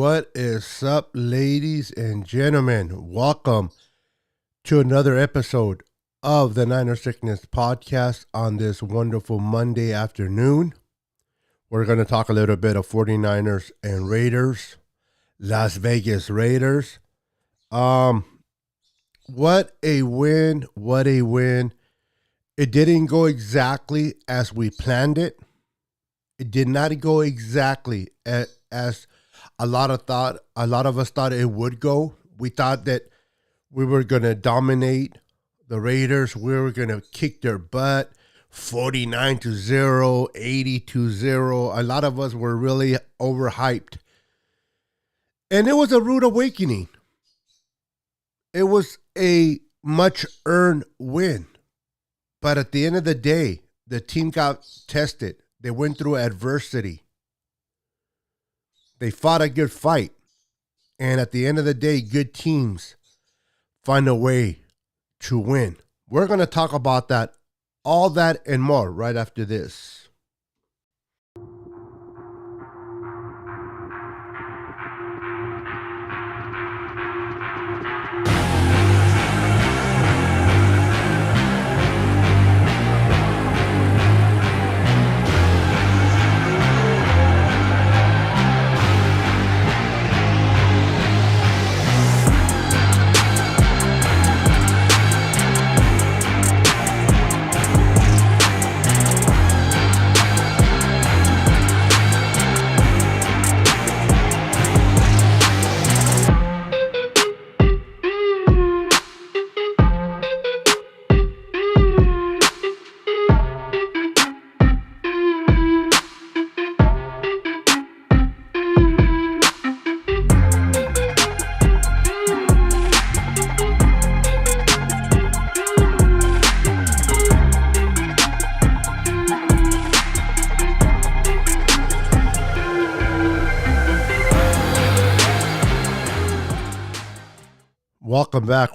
What is up, ladies and gentlemen? Welcome to another episode of the Niner Sickness Podcast on this wonderful Monday afternoon. We're going to talk a little bit of 49ers and Raiders, Las Vegas Raiders. What a win. What a win. It didn't go exactly as we planned it. It did not go exactly as a lot of us thought it would go. We thought that we were going to dominate the Raiders. We were going to kick their butt 49-0, 80-0. A lot of us were really overhyped. And it was a rude awakening. It was a much earned win. But at the end of the day, the team got tested. They went through adversity. They fought a good fight. And at the end of the day, good teams find a way to win. We're going to talk about that, all that and more right after this.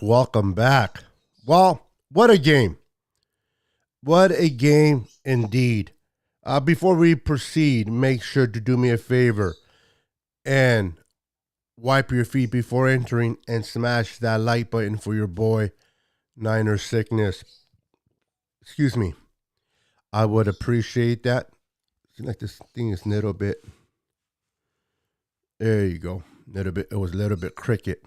Welcome back. Well, what a game. What a game indeed. Before we proceed, make sure to do me a favor and wipe your feet before entering and smash that like button for your boy, Niner Sickness. Excuse me. I would appreciate that. Seems like this thing is a little bit. There you go. It was a little bit cricket.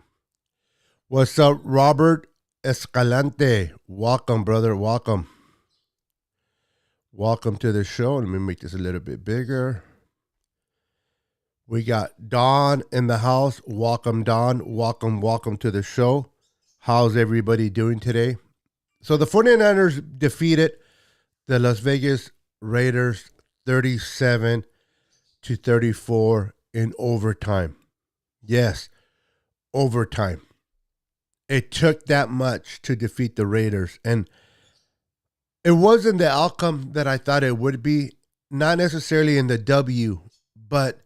What's up, Robert Escalante? Welcome, brother. Welcome. Welcome to the show. Let me make this a little bit bigger. We got Don in the house. Welcome, Don. Welcome to the show. How's everybody doing today? So the 49ers defeated the Las Vegas Raiders 37-34 in overtime. Yes, overtime. It took that much to defeat the Raiders. And it wasn't the outcome that I thought it would be. Not necessarily in the W, but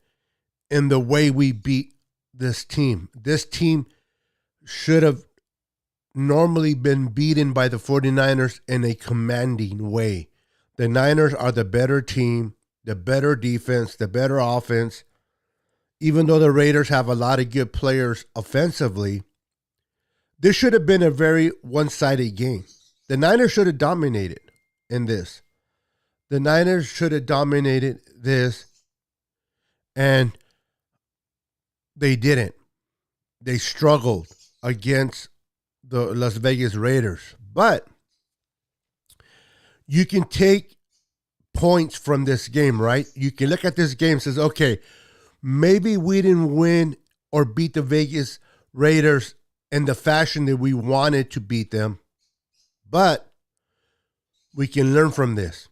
in the way we beat this team. This team should have normally been beaten by the 49ers in a commanding way. The Niners are the better team, the better defense, the better offense. Even though the Raiders have a lot of good players offensively, this should have been a very one-sided game. The Niners should have dominated in this. The Niners should have dominated this, and they didn't. They struggled against the Las Vegas Raiders. But you can take points from this game, right? You can look at this game and says, okay, maybe we didn't win or beat the Vegas Raiders in the fashion that we wanted to beat them, but we can learn from this.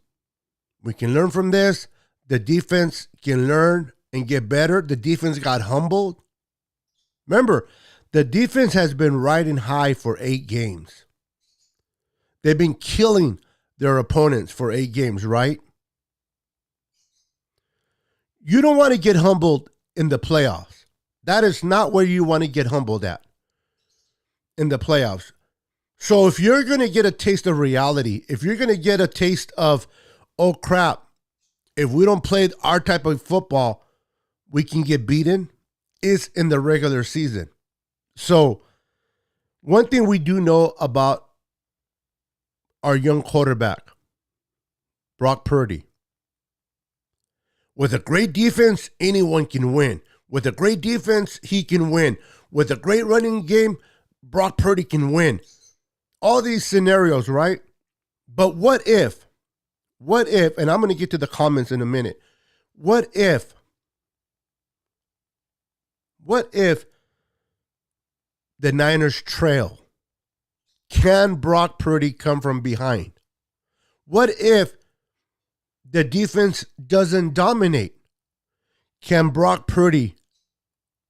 We can learn from this. The defense can learn and get better. The defense got humbled. Remember, the defense has been riding high for 8 games. They've been killing their opponents for 8 games, right? You don't want to get humbled in the playoffs. That is not where you want to get humbled at. In the playoffs. So if you're going to get a taste of reality, if you're going to get a taste of, oh crap, if we don't play our type of football, we can get beaten. is in the regular season. So one thing we do know about our young quarterback, Brock Purdy, with a great defense, anyone can win. With a great defense, he can win. With a great running game, Brock Purdy can win. All these scenarios, right? But what if, and I'm going to get to the comments in a minute. What if the Niners trail? Can Brock Purdy come from behind? What if the defense doesn't dominate? Can Brock Purdy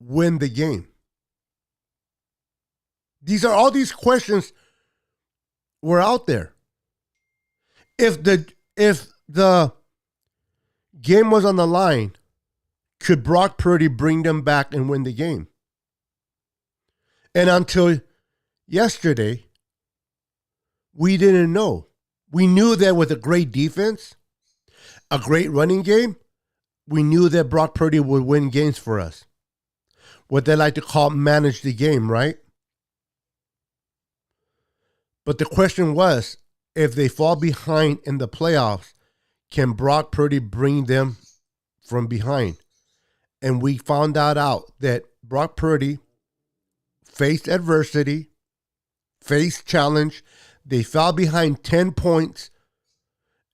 win the game? These are all these questions were out there. If the game was on the line, could Brock Purdy bring them back and win the game? And until yesterday, we didn't know. We knew that with a great defense, a great running game, we knew that Brock Purdy would win games for us. What they like to call manage the game, right? But the question was, if they fall behind in the playoffs, can Brock Purdy bring them from behind? And we found out that Brock Purdy faced adversity, faced challenge. They fell behind 10 points.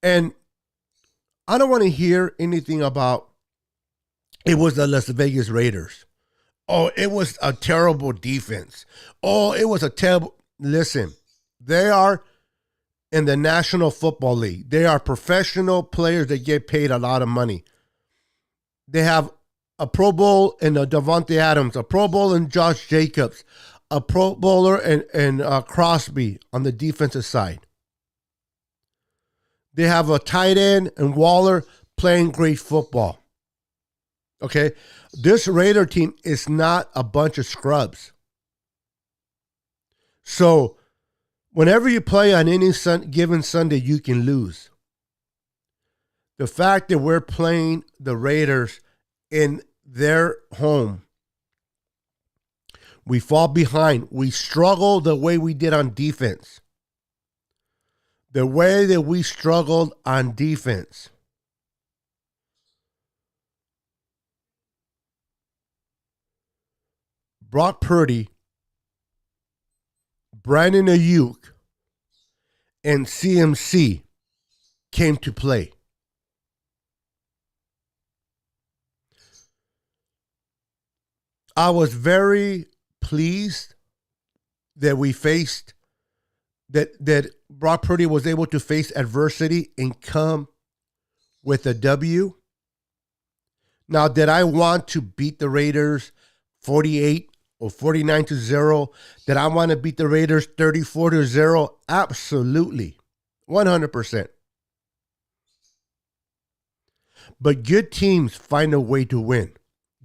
And I don't want to hear anything about it was the Las Vegas Raiders. Oh, it was a terrible defense. Oh, it was a terrible... Listen, they are in the National Football League. They are professional players that get paid a lot of money. They have a Pro Bowl in Davante Adams, a Pro Bowl in Josh Jacobs, a Pro Bowler and Crosby on the defensive side. They have a tight end and Waller playing great football. Okay? This Raider team is not a bunch of scrubs. So, whenever you play on any given Sunday, you can lose. The fact that we're playing the Raiders in their home, we fall behind. We struggle the way we did on defense. The way that we struggled on defense. Brock Purdy, Brandon Ayuk, and CMC came to play. I was very pleased that we faced, that Brock Purdy was able to face adversity and come with a W. Now, did I want to beat the Raiders 48 or 49-0? Did I want to beat the Raiders 34-0? Absolutely. 100%. But good teams find a way to win.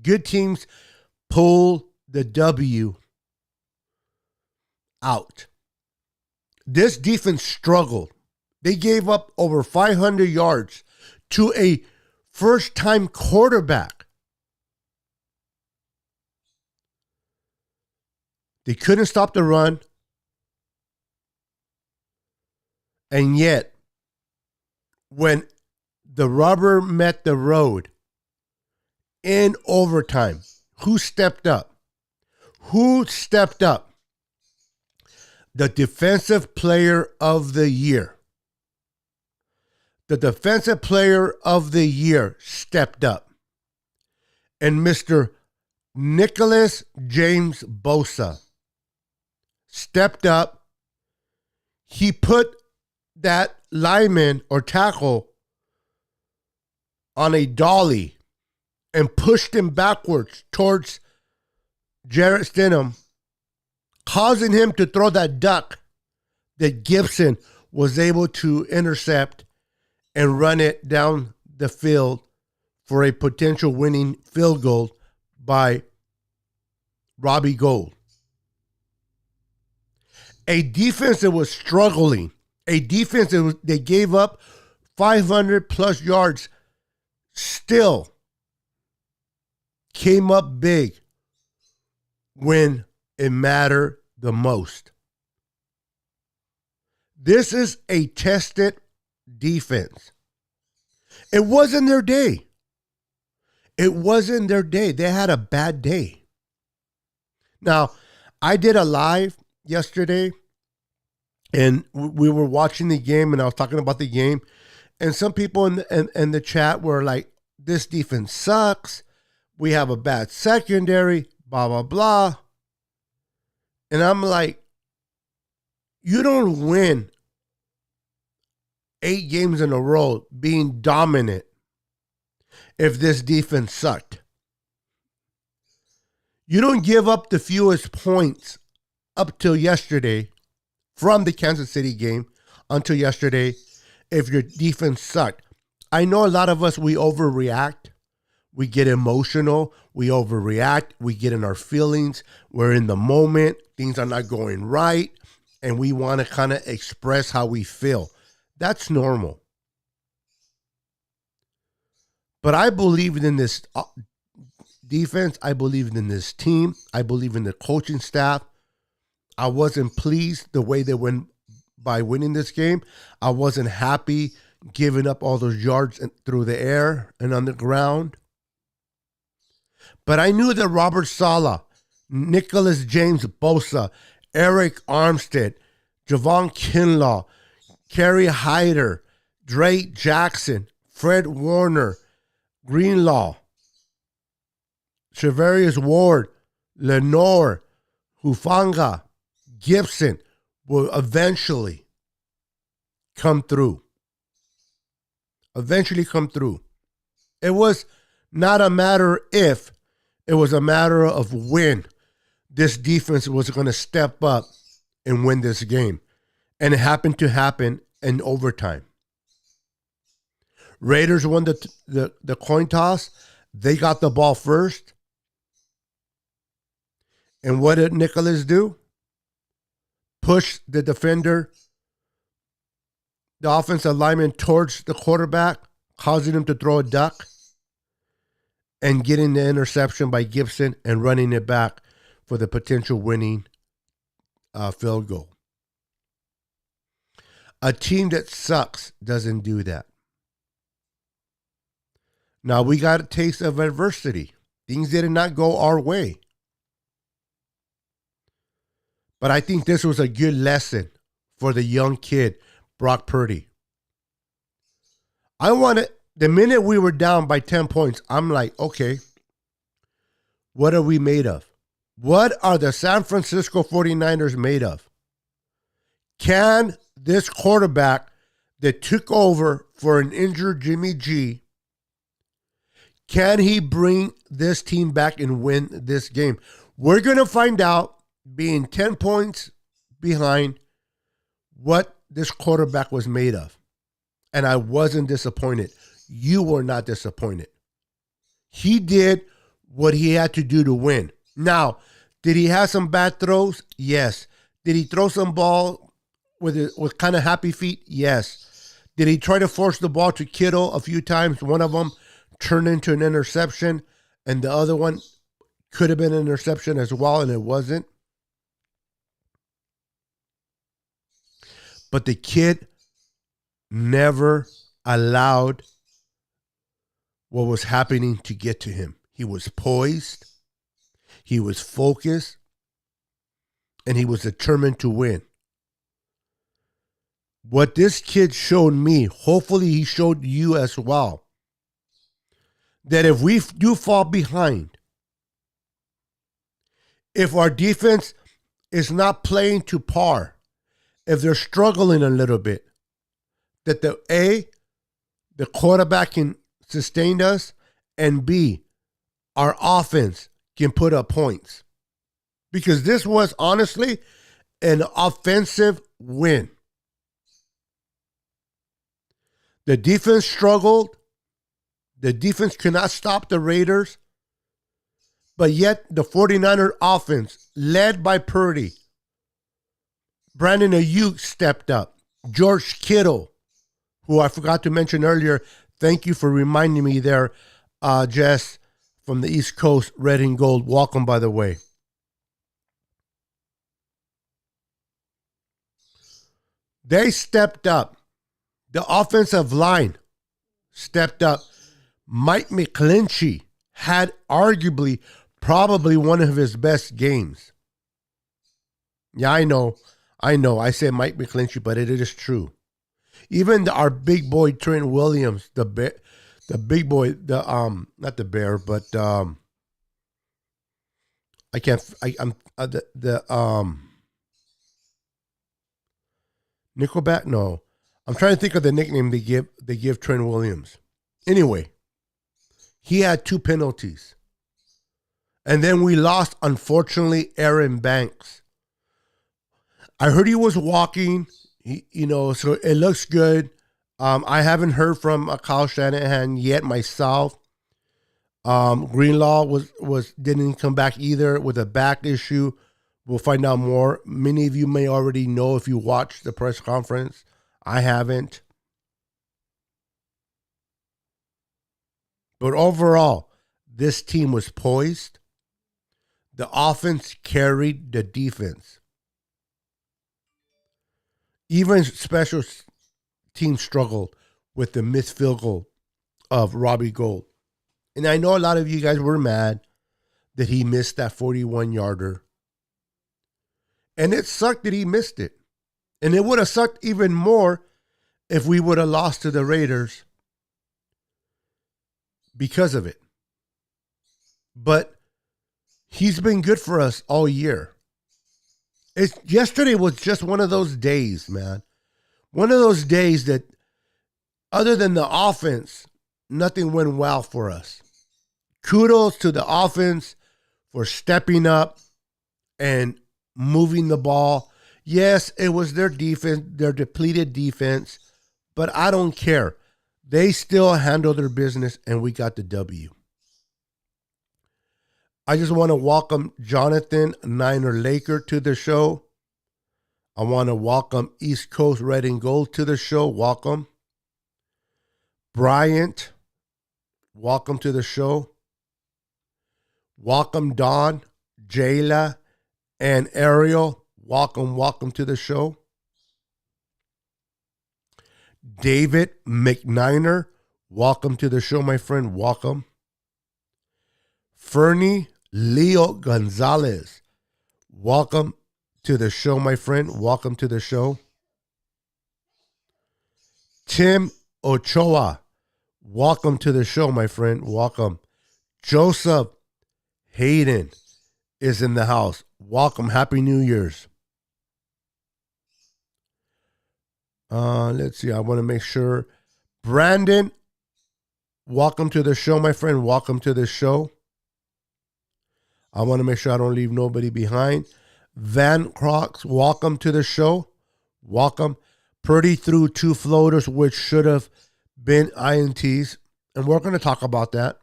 Good teams pull the W out. This defense struggled. They gave up over 500 yards to a first-time quarterback. They couldn't stop the run. And yet, when the rubber met the road in overtime, who stepped up? Who stepped up? The defensive player of the year. The defensive player of the year stepped up. And Mr. Nicholas James Bosa stepped up. He put that lineman or tackle on a dolly and pushed him backwards towards Jarrett Stidham, causing him to throw that duck that Gibson was able to intercept and run it down the field for a potential winning field goal by Robbie Gould. A defense that was struggling, a defense that gave up 500 plus yards, still came up big when it mattered the most. This is a tested defense. It wasn't their day. It wasn't their day. They had a bad day. Now, I did a live yesterday, and we were watching the game, and I was talking about the game, and some people in the chat were like, this defense sucks. We have a bad secondary, blah, blah, blah. And I'm like, you don't win 8 games in a row being dominant if this defense sucked. You don't give up the fewest points up till yesterday from the Kansas City game until yesterday if your defense sucked. I know a lot of us, we overreact. We get emotional. We overreact. We get in our feelings. We're in the moment. Things are not going right. And we want to kind of express how we feel. That's normal. But I believed in this defense. I believed in this team. I believe in the coaching staff. I wasn't pleased the way they went by winning this game. I wasn't happy giving up all those yards through the air and on the ground. But I knew that Robert Saleh, Nicholas James Bosa, Eric Armstead, Javon Kinlaw, Kerry Hyder, Drake Jackson, Fred Warner, Greenlaw, Shavarius Ward, Lenore, Hufanga, Gibson will eventually come through. Eventually come through. It was not a matter if, it was a matter of when this defense was going to step up and win this game. And it happened to happen in overtime. Raiders won the coin toss. They got the ball first. And what did Nicholas do? Push the defender, the offensive lineman, towards the quarterback, causing him to throw a duck, and getting the interception by Gibson and running it back for the potential winning field goal. A team that sucks doesn't do that. Now, we got a taste of adversity. Things did not go our way. But I think this was a good lesson for the young kid, Brock Purdy. The minute we were down by 10 points, I'm like, okay, what are we made of? What are the San Francisco 49ers made of? Can this quarterback that took over for an injured Jimmy G, can he bring this team back and win this game? We're going to find out, being 10 points behind, what this quarterback was made of. And I wasn't disappointed. You were not disappointed. He did what he had to do to win. Now, did he have some bad throws? Yes. Did he throw some ball with kind of happy feet? Yes. Did he try to force the ball to Kittle a few times? One of them turned into an interception, and the other one could have been an interception as well, and it wasn't. But the kid never allowed what was happening to get to him. He was poised, he was focused, and he was determined to win. What this kid showed me, hopefully he showed you as well, that if we do fall behind, if our defense is not playing to par, if they're struggling a little bit, that the quarterback can sustain us, and B, our offense can put up points. Because this was honestly an offensive win. The defense struggled. The defense could not stop the Raiders. But yet the 49er offense, led by Purdy, Brandon Ayuk stepped up. George Kittle, who I forgot to mention earlier. Thank you for reminding me there, Jess, from the East Coast, red and gold. Welcome, by the way. They stepped up. The offensive line stepped up. Mike McGlinchey had arguably probably one of his best games. Yeah, I know. I say Mike McGlinchey, but it is true. Even our big boy Trent Williams, the big boy, not the bear, but I can't. I'm the Nickelback. No, I'm trying to think of the nickname they give Trent Williams. Anyway, he had 2 penalties, and then we lost. Unfortunately, Aaron Banks. I heard he was walking. So it looks good. I haven't heard from Kyle Shanahan yet myself. Greenlaw didn't come back either with a back issue. We'll find out more. Many of you may already know if you watched the press conference. I haven't. But overall, this team was poised. The offense carried the defense. Even special teams struggled with the missed field goal of Robbie Gould. And I know a lot of you guys were mad that he missed that 41-yarder. And it sucked that he missed it. And it would have sucked even more if we would have lost to the Raiders because of it. But he's been good for us all year. Yesterday was just one of those days, man. One of those days that, other than the offense, nothing went well for us. Kudos to the offense for stepping up and moving the ball. Yes, it was their defense, their depleted defense, but I don't care. They still handled their business, and we got the W. I just want to welcome Jonathan Niner Laker to the show. I want to welcome East Coast Red and Gold to the show. Welcome. Bryant, welcome to the show. Welcome Don, Jayla, and Ariel. Welcome to the show. David McNiner, welcome to the show, my friend. Welcome. Fernie Leo Gonzalez, welcome to the show, my friend. Welcome to the show. Tim Ochoa, welcome to the show, my friend. Welcome. Joseph Hayden is in the house. Welcome. Happy New Year's. Let's see. I want to make sure. Brandon, welcome to the show, my friend. Welcome to the show. I want to make sure I don't leave nobody behind. Van Crocs, welcome to the show. Welcome. Purdy threw 2 floaters, which should have been INTs. And we're going to talk about that.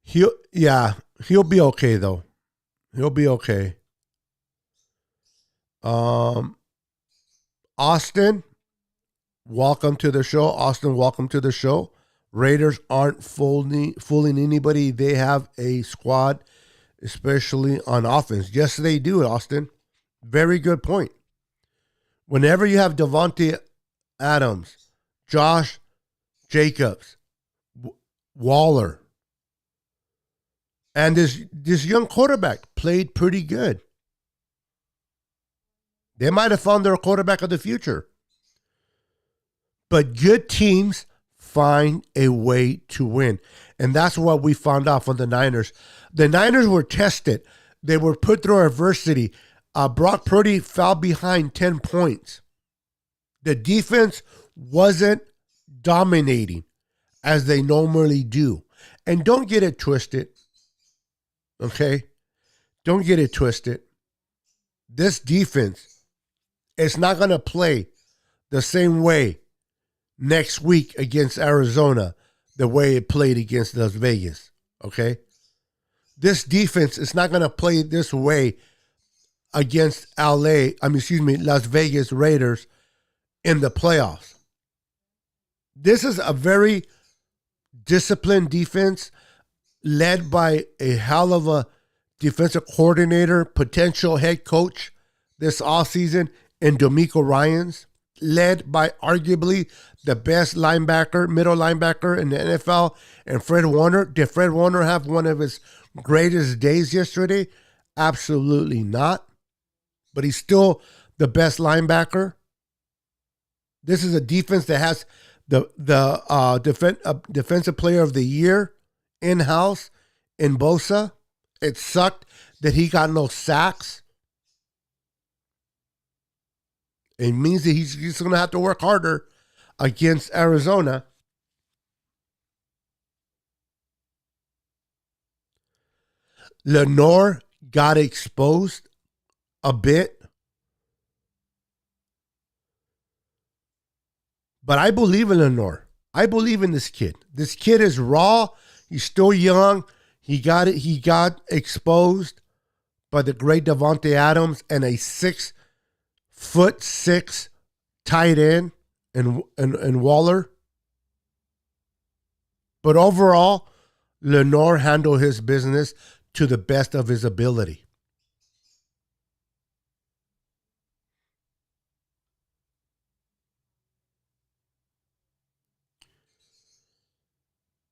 He'll be okay, though. He'll be okay. Austin, welcome to the show. Austin, welcome to the show. Raiders aren't fooling anybody. They have a squad, especially on offense. Yes, they do, Austin. Very good point. Whenever you have Devontae Adams, Josh Jacobs, Waller, and this young quarterback played pretty good. They might have found their quarterback of the future. But good teams find a way to win. And that's what we found out from the Niners. The Niners were tested. They were put through adversity. Brock Purdy fell behind 10 points. The defense wasn't dominating as they normally do. And don't get it twisted. Okay? Don't get it twisted. This defense is not going to play the same way next week against Arizona the way it played against Las Vegas. Okay? This defense is not going to play this way against Las Vegas Raiders in the playoffs. This is a very disciplined defense led by a hell of a defensive coordinator, potential head coach this offseason in D'Amico Ryans, led by arguably the best linebacker, middle linebacker in the NFL, and Fred Warner. Did Fred Warner have one of his greatest days yesterday? Absolutely not. But he's still the best linebacker. This is a defense that has the defensive player of the year in-house in Bosa. It sucked that he got no sacks. It means that he's going to have to work harder against Arizona. Lenore got exposed a bit. But I believe in Lenore. I believe in this kid. This kid is raw. He's still young. He got exposed by the great Davante Adams and a 6'6" tight end and Waller. But overall, Lenore handled his business to the best of his ability.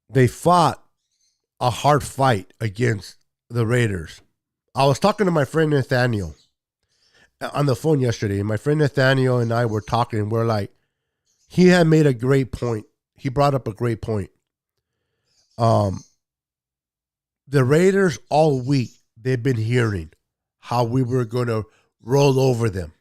They fought a hard fight against the Raiders. I was talking to my friend Nathaniel on the phone yesterday, and my friend Nathaniel and I were talking, and we're like, he had made a great point. He brought up a great point. The Raiders all week, they've been hearing how we were going to roll over them.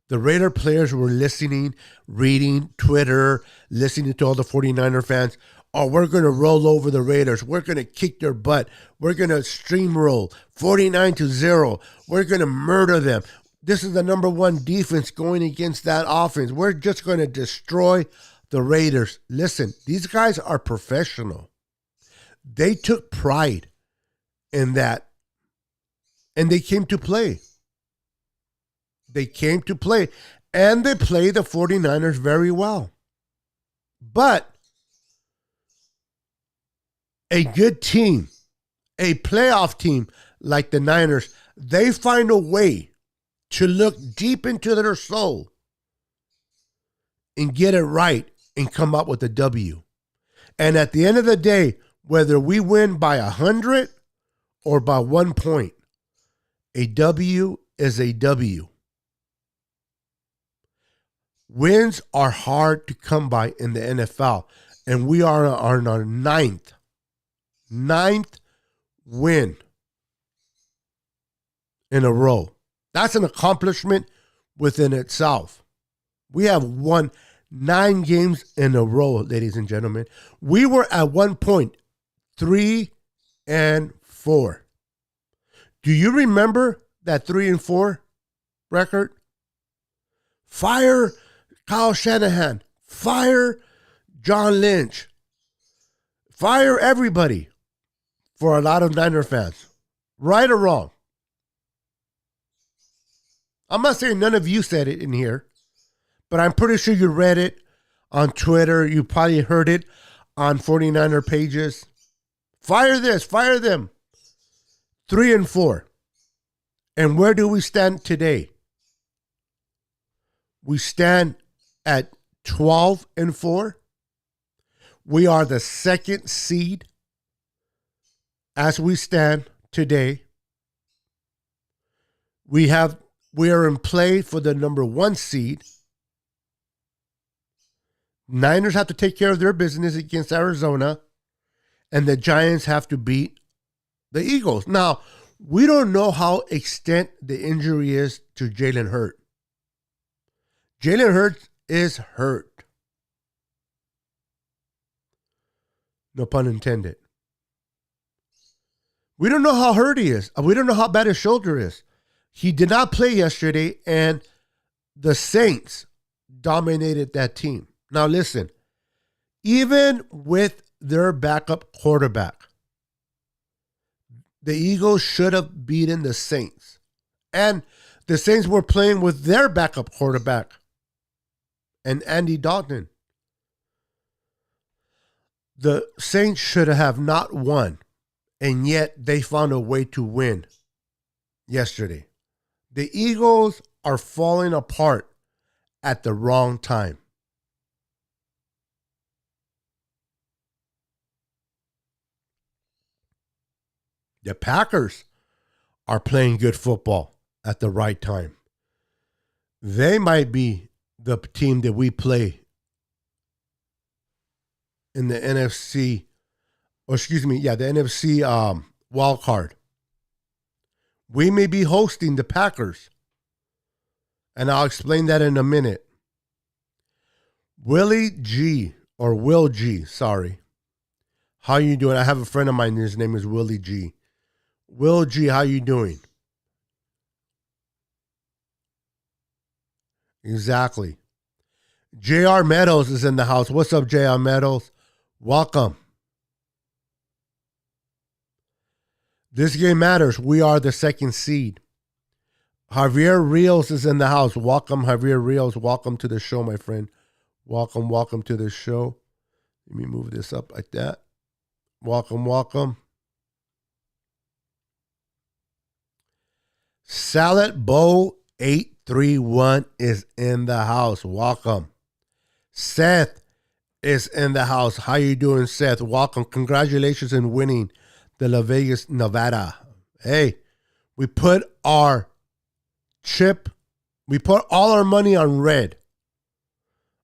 The Raider players were listening, reading Twitter, listening to all the 49er fans. Oh, we're going to roll over the Raiders. We're going to kick their butt. We're going to steamroll 49-0. We're going to murder them. This is the number one defense going against that offense. We're just going to destroy the Raiders. Listen, these guys are professional. They took pride in that, and they came to play. They came to play, and they play the 49ers very well. But a good team, a playoff team like the Niners, they find a way to look deep into their soul and get it right and come up with a W. And at the end of the day, whether we win by 100 or by 1 point, a W is a W. Wins are hard to come by in the NFL, and we are on our ninth win in a row. That's an accomplishment within itself. We have won 9 games in a row, ladies and gentlemen. We were at one point 3-4. Do you remember that 3-4 record? Fire Kyle Shanahan. Fire John Lynch. Fire everybody for a lot of Niner fans. Right or wrong? I'm not saying none of you said it in here, but I'm pretty sure you read it on Twitter. You probably heard it on 49er pages. Fire this, fire them. 3-4. And where do we stand today? We stand at 12-4. We are the second seed as we stand today. We are in play for the number 1 seed. Niners have to take care of their business against Arizona, and the Giants have to beat the Eagles. Now, we don't know how extent the injury is to Jalen Hurts. Jalen Hurts is hurt. No pun intended. We don't know how hurt he is. We don't know how bad his shoulder is. He did not play yesterday, and the Saints dominated that team. Now listen, even with their backup quarterback, the Eagles should have beaten the Saints. And the Saints were playing with their backup quarterback and Andy Dalton. The Saints should have not won, and yet they found a way to win yesterday. The Eagles are falling apart at the wrong time. The Packers are playing good football at the right time. They might be the team that we play in the NFC, the NFC wild card. We may be hosting the Packers, and I'll explain that in a minute. Will G, sorry. How you doing? I have a friend of mine, his name is Willie G. Will G, how you doing? Exactly. J.R. Meadows is in the house. What's up, J.R. Meadows? Welcome. This game matters. We are the second seed. Javier Rios is in the house. Welcome, Javier Rios. Welcome to the show, my friend. Welcome to the show. Let me move this up like that. Welcome. Salad Bow 831 is in the house. Welcome. Seth is in the house. How you doing, Seth? Welcome. Congratulations on winning the Las Vegas, Nevada. Hey, we put all our money on red.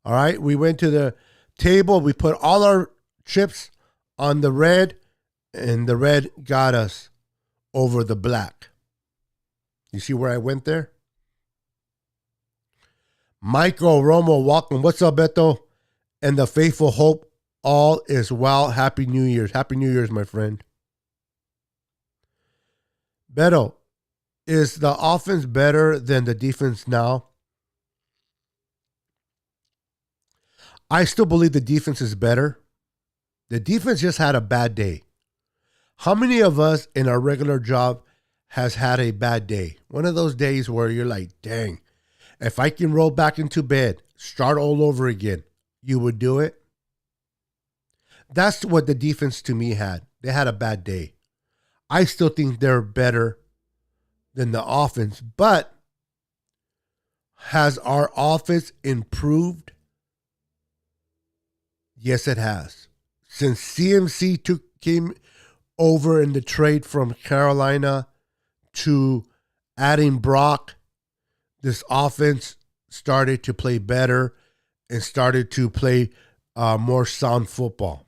All right, we went to the table. We put all our chips on the red, and the red got us over the black. You see where I went there? Michael Romo, welcome. What's up, Beto? And the faithful hope all is well. Happy New Year's. Happy New Year's, my friend. Beto, is the offense better than the defense now? I still believe the defense is better. The defense just had a bad day. How many of us in our regular job has had a bad day? One of those days where you're like, dang, if I can roll back into bed, start all over again, you would do it? That's what the defense to me had. They had a bad day. I still think they're better than the offense, but has our offense improved? Yes, it has. Since CMC came over in the trade from Carolina to adding Brock, this offense started to play better and started to play more sound football.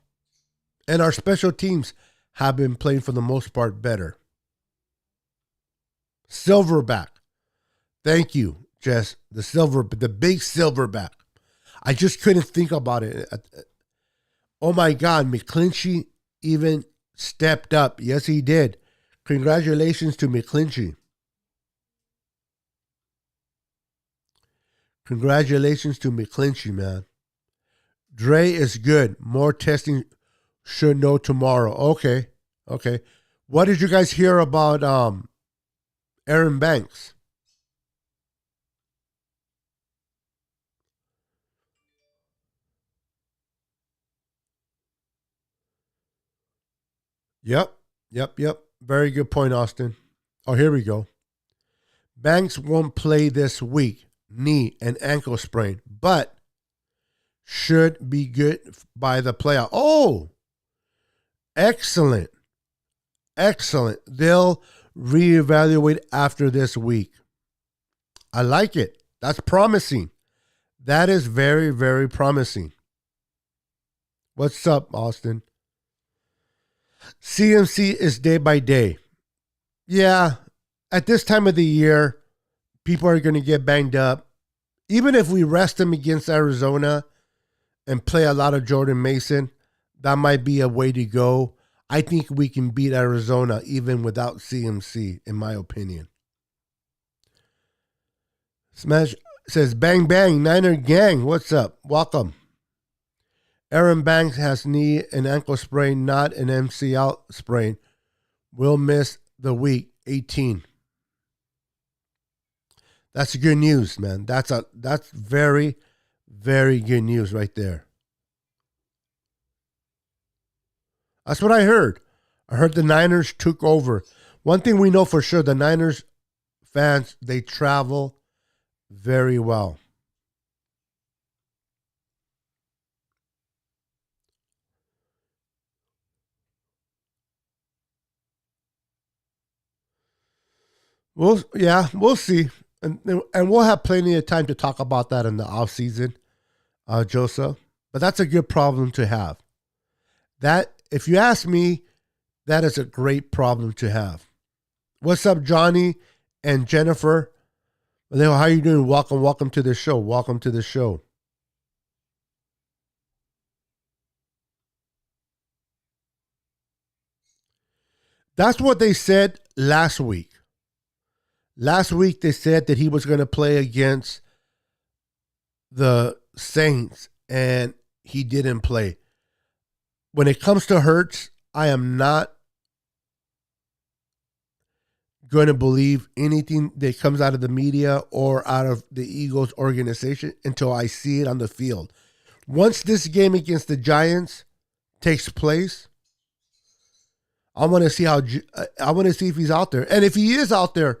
And our special teams have been playing for the most part better. Silverback. Thank you, Jess. The big silverback. I just couldn't think about it. Oh my God, McClinchy even stepped up. Yes, he did. Congratulations to McClinchy. Congratulations to McClinchy, man. Dre is good. More testing, should know tomorrow. Okay. What did you guys hear about Aaron Banks? Yep. Very good point, Austin. Oh, here we go. Banks won't play this week. Knee and ankle sprain, but should be good by the playoff. Oh, excellent. They'll reevaluate after this week. I like it. That's promising. That is very, very promising. What's up, Austin? CMC is day by day. Yeah, at this time of the year, people are going to get banged up. Even if we rest him against Arizona and play a lot of Jordan Mason, that might be a way to go. I think we can beat Arizona even without CMC, in my opinion. Smash says, bang, bang, Niner gang. What's up? Welcome. Aaron Banks has knee and ankle sprain, not an MCL sprain. Will miss the week 18. That's good news, man. That's very, very good news right there. That's what I heard. I heard the Niners took over. One thing we know for sure, the Niners fans, they travel very well. We'll see. And we'll have plenty of time to talk about that in the off season, Joseph. But that's a good problem to have. That, if you ask me, that is a great problem to have. What's up, Johnny and Jennifer? How are you doing? Welcome to the show. Welcome to the show. That's what they said last week. Last week they said that he was going to play against the Saints, and he didn't play. When it comes to Hurts, I am not going to believe anything that comes out of the media or out of the Eagles organization until I see it on the field. Once this game against the Giants takes place, I want to see if he's out there. And if he is out there,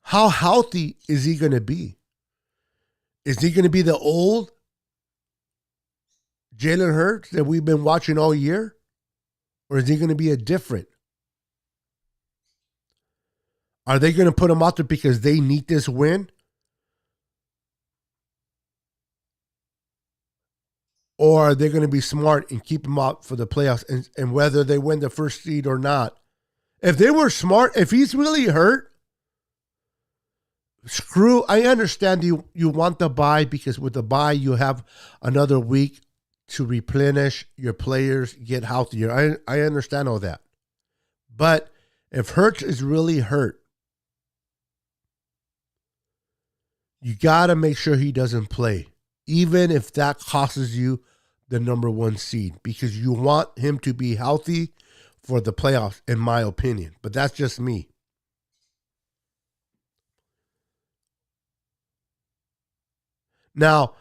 how healthy is he going to be? Is he going to be the old Jalen Hurts that we've been watching all year? Or is he going to be a different? Are they going to put him out there because they need this win? Or are they going to be smart and keep him out for the playoffs and whether they win the first seed or not? If they were smart, if he's really hurt, I understand you want the bye because with the bye you have another week to replenish your players, get healthier. I understand all that. But if Hurts is really hurt, you got to make sure he doesn't play, even if that costs you the number 1 seed, because you want him to be healthy for the playoffs, in my opinion. But that's just me. Now,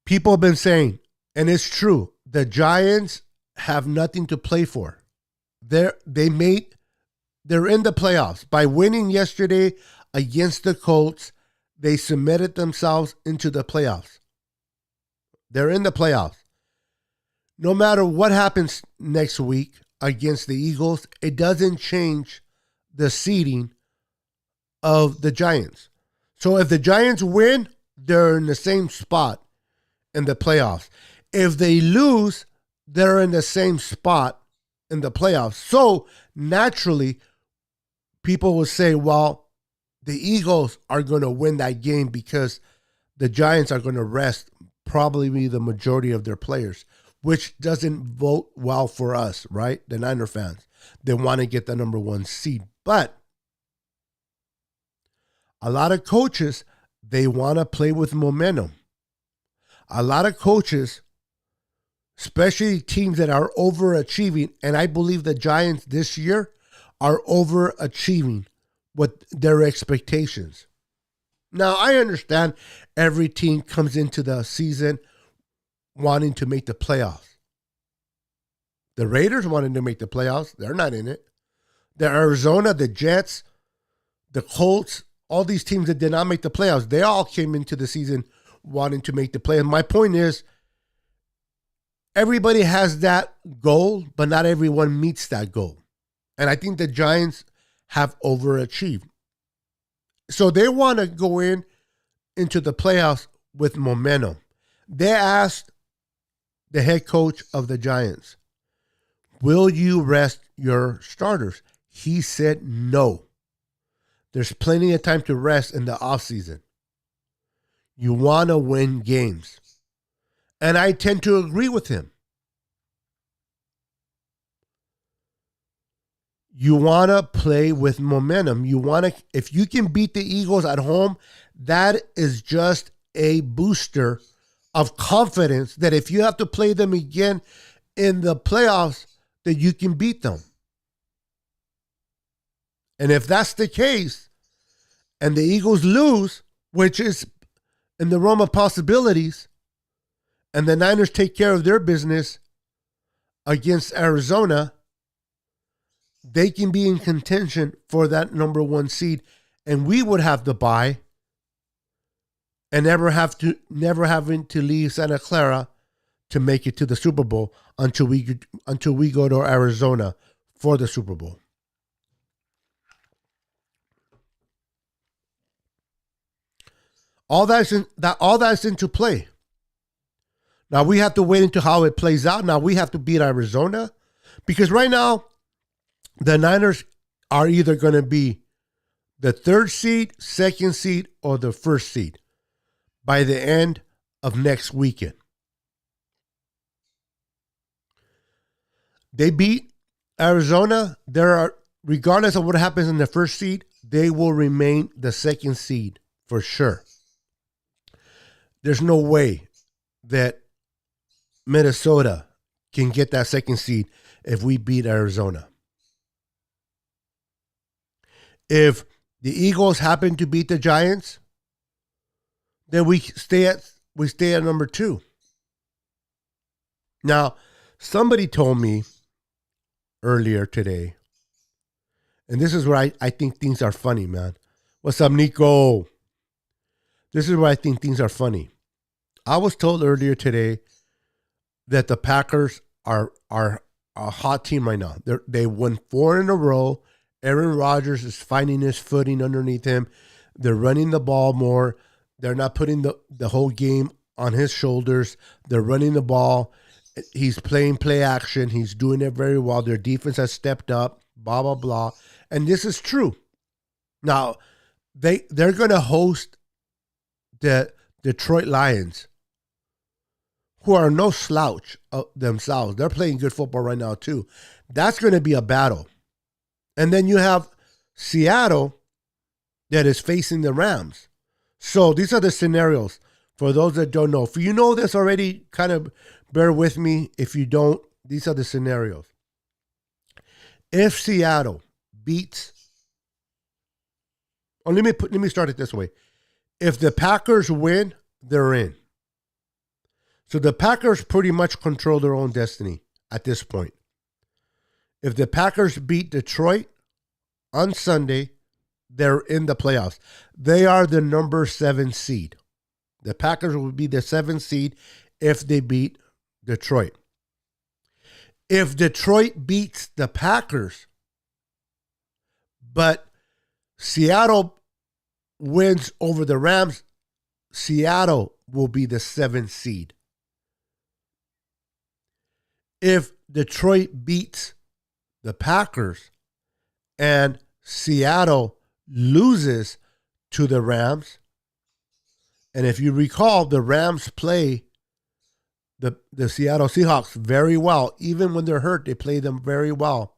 people have been saying, and it's true, the Giants have nothing to play for. They're in the playoffs. By winning yesterday against the Colts, they cemented themselves into the playoffs. They're in the playoffs. No matter what happens next week against the Eagles, it doesn't change the seeding of the Giants. So if the Giants win, they're in the same spot in the playoffs. If they lose, they're in the same spot in the playoffs. So naturally, people will say, well, the Eagles are going to win that game because the Giants are going to rest probably the majority of their players, which doesn't vote well for us, right? The Niner fans. They want to get the number 1 seed. But a lot of coaches, they want to play with momentum. A lot of coaches, especially teams that are overachieving, and I believe the Giants this year are overachieving with their expectations. Now, I understand every team comes into the season wanting to make the playoffs. The Raiders wanted to make the playoffs. They're not in it. The Arizona, the Jets, the Colts, all these teams that did not make the playoffs, they all came into the season wanting to make the playoffs. My point is, everybody has that goal, but not everyone meets that goal. And I think the Giants have overachieved. So they want to go into the playoffs with momentum. They asked the head coach of the Giants, will you rest your starters? He said no. There's plenty of time to rest in the offseason. You want to win games. And I tend to agree with him. You want to play with momentum. If you can beat the Eagles at home, that is just a booster of confidence that if you have to play them again in the playoffs, that you can beat them. And if that's the case, and the Eagles lose, which is in the realm of possibilities, and the Niners take care of their business against Arizona, they can be in contention for that number 1 seed and we would have the bye and never having to leave Santa Clara to make it to the Super Bowl until we go to Arizona for the Super Bowl. All that's into play. Now we have to wait until how it plays out. Now we have to beat Arizona, because right now the Niners are either going to be the 3rd seed, 2nd seed, or the 1st seed by the end of next weekend. They beat Arizona. Regardless of what happens in the 1st seed, they will remain the 2nd seed for sure. There's no way that Minnesota can get that 2nd seed if we beat Arizona. If the Eagles happen to beat the Giants, then we stay at number 2. Now, somebody told me earlier today, and this is where I think things are funny, man. What's up, Nico? This is where I think things are funny. I was told earlier today that the Packers are a hot team right now. They won 4 in a row. Aaron Rodgers is finding his footing underneath him. They're running the ball more. They're not putting the whole game on his shoulders. They're running the ball. He's playing play action. He's doing it very well. Their defense has stepped up, blah, blah, blah. And this is true. Now, they're going to host the Detroit Lions, who are no slouch themselves. They're playing good football right now, too. That's going to be a battle. And then you have Seattle that is facing the Rams. So these are the scenarios for those that don't know. If you know this already, kind of bear with me. If you don't, these are the scenarios. If Seattle beats, let me start it this way. If the Packers win, they're in. So the Packers pretty much control their own destiny at this point. If the Packers beat Detroit on Sunday, they're in the playoffs. They are the number 7 seed. The Packers will be the 7th seed if they beat Detroit. If Detroit beats the Packers, but Seattle wins over the Rams, Seattle will be the 7th seed. If Detroit beats the Packers and Seattle loses to the Rams, and if you recall, the Rams play the Seattle Seahawks very well. Even when they're hurt, they play them very well.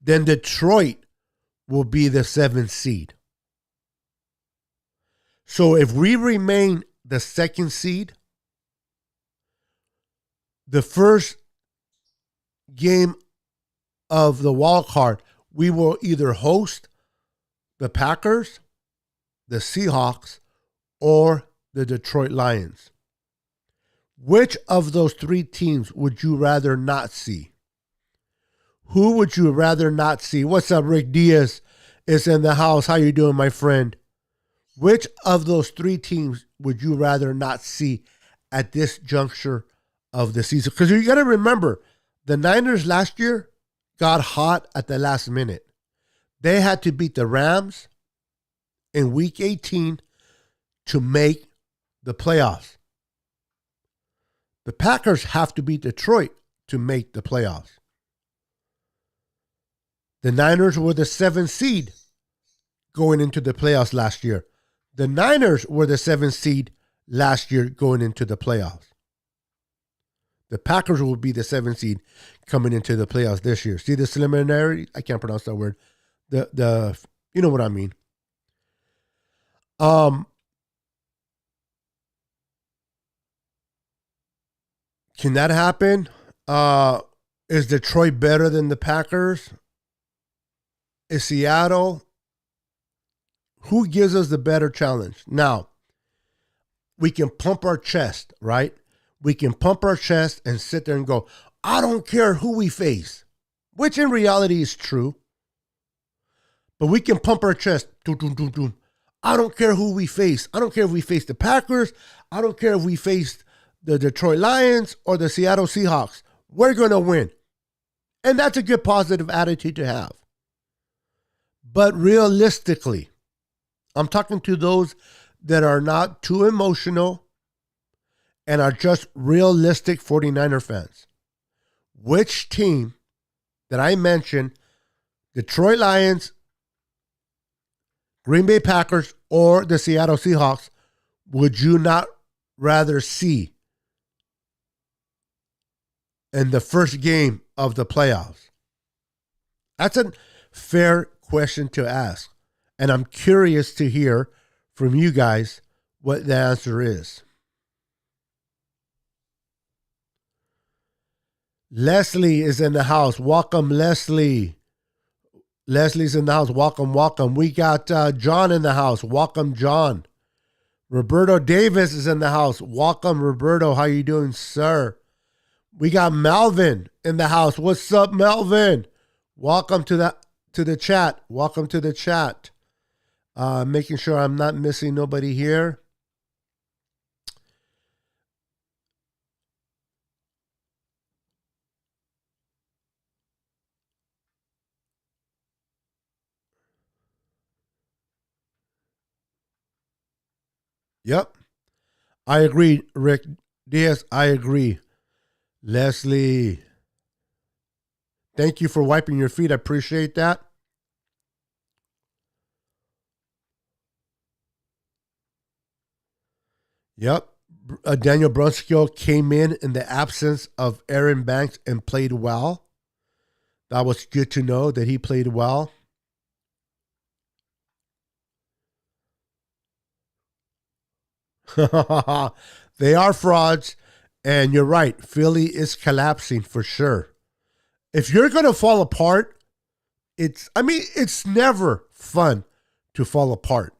Then Detroit will be the 7th seed. So if we remain the 2nd seed, the first game of the wild card, we will either host the Packers, the Seahawks, or the Detroit Lions. Which of those 3 teams would you rather not see? Who would you rather not see? What's up, Rick Diaz is in the house. How you doing, my friend? Which of those 3 teams would you rather not see at this juncture of the season? Because you got to remember, the Niners last year got hot at the last minute. They had to beat the Rams in Week 18 to make the playoffs. The Packers have to beat Detroit to make the playoffs. The Niners were the 7th seed going into the playoffs last year. The Niners were the 7th seed last year going into the playoffs. The Packers will be the 7th seed coming into the playoffs this year. See the similarity? I can't pronounce that word. The you know what I mean. Can that happen? Is Detroit better than the Packers? Is Seattle? Who gives us the better challenge? Now, we can pump our chest, right? We can pump our chest and sit there and go, I don't care who we face, which in reality is true. But we can pump our chest. Doom, doom, doom, doom. I don't care who we face. I don't care if we face the Packers. I don't care if we face the Detroit Lions or the Seattle Seahawks. We're going to win. And that's a good positive attitude to have. But realistically, I'm talking to those that are not too emotional and are just realistic 49er fans. Which team that I mentioned, Detroit Lions, Green Bay Packers, or the Seattle Seahawks, would you not rather see in the first game of the playoffs? That's a fair question to ask. And I'm curious to hear from you guys what the answer is. Leslie is in the house. Welcome, Leslie. Leslie's in the house. Welcome, welcome. We got John in the house. Welcome, John. Roberto Davis is in the house. Welcome, Roberto. How you doing, sir? We got Melvin in the house. What's up, Melvin? Welcome to the chat. Welcome to the chat. Making sure I'm not missing nobody here. Yep. I agree, Rick Diaz. I agree. Leslie, thank you for wiping your feet. I appreciate that. Yep. Daniel Brunskill came in the absence of Aaron Banks and played well. That was good to know that he played well. They are frauds, and you're right. Philly is collapsing for sure. If you're going to fall apart, it's never fun to fall apart.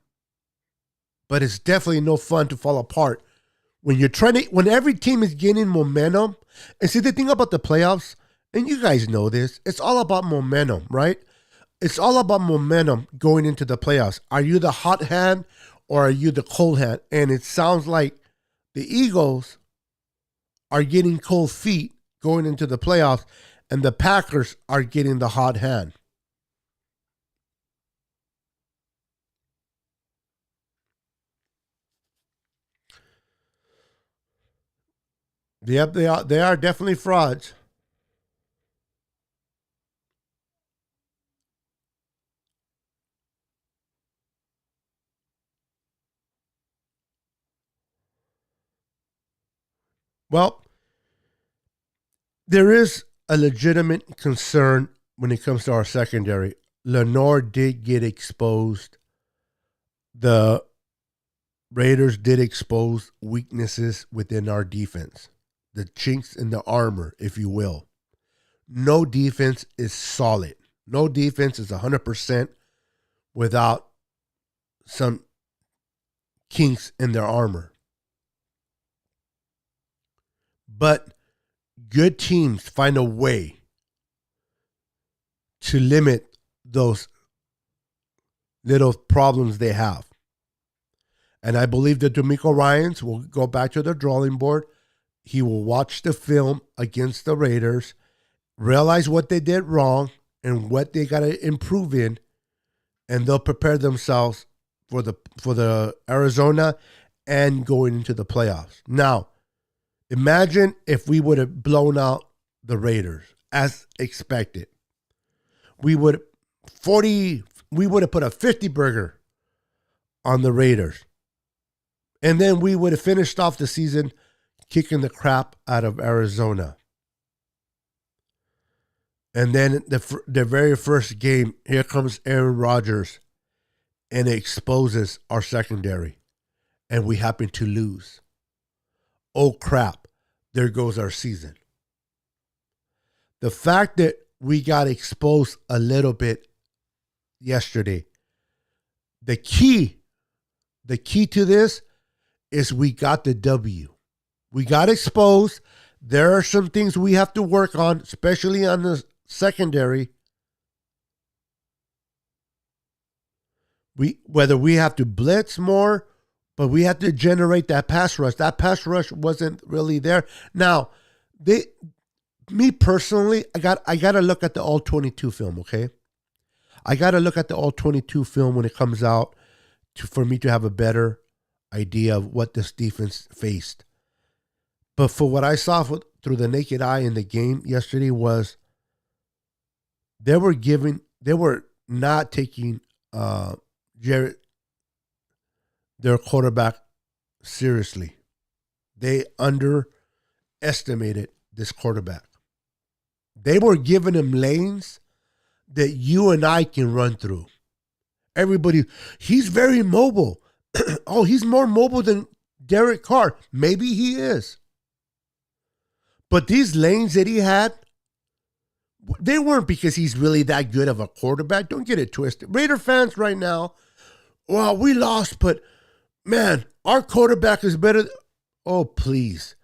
But it's definitely no fun to fall apart when when every team is gaining momentum. And see, the thing about the playoffs, and you guys know this, it's all about momentum, right? It's all about momentum going into the playoffs. Are you the hot hand or are you the cold hand? And it sounds like the Eagles are getting cold feet going into the playoffs, and the Packers are getting the hot hand. Yep, they are definitely frauds. Well, there is a legitimate concern when it comes to our secondary. Lenore did get exposed. The Raiders did expose weaknesses within our defense, the chinks in the armor, if you will. No defense is solid. No defense is 100% without some kinks in their armor. But good teams find a way to limit those little problems they have. And I believe that D'Amico Ryans will go back to the drawing board. He will watch the film against the Raiders, realize what they did wrong and what they got to improve in, and they'll prepare themselves for the Arizona and going into the playoffs. Now, imagine if we would have blown out the Raiders as expected. We would have put a 50 burger on the Raiders. And then we would have finished off the season kicking the crap out of Arizona. And then the very first game, here comes Aaron Rodgers, and it exposes our secondary. And we happen to lose. Oh, crap. There goes our season. The fact that we got exposed a little bit yesterday, the key to this is we got the W. We got exposed. There are some things we have to work on, especially on the secondary. whether we have to blitz more, but we have to generate that pass rush. That pass rush wasn't really there. Now, me personally, I got to look at the all 22 film, okay? I got to look at the all 22 film when it comes out for me to have a better idea of what this defense faced. But for what I saw through the naked eye in the game yesterday was they were not taking Jarrett, their quarterback, seriously. They underestimated this quarterback. They were giving him lanes that you and I can run through. Everybody, he's very mobile. Oh, he's more mobile than Derek Carr. Maybe he is. But these lanes that he had, they weren't because he's really that good of a quarterback. Don't get it twisted. Raider fans right now, well, we lost, but man, our quarterback is better. Oh, please.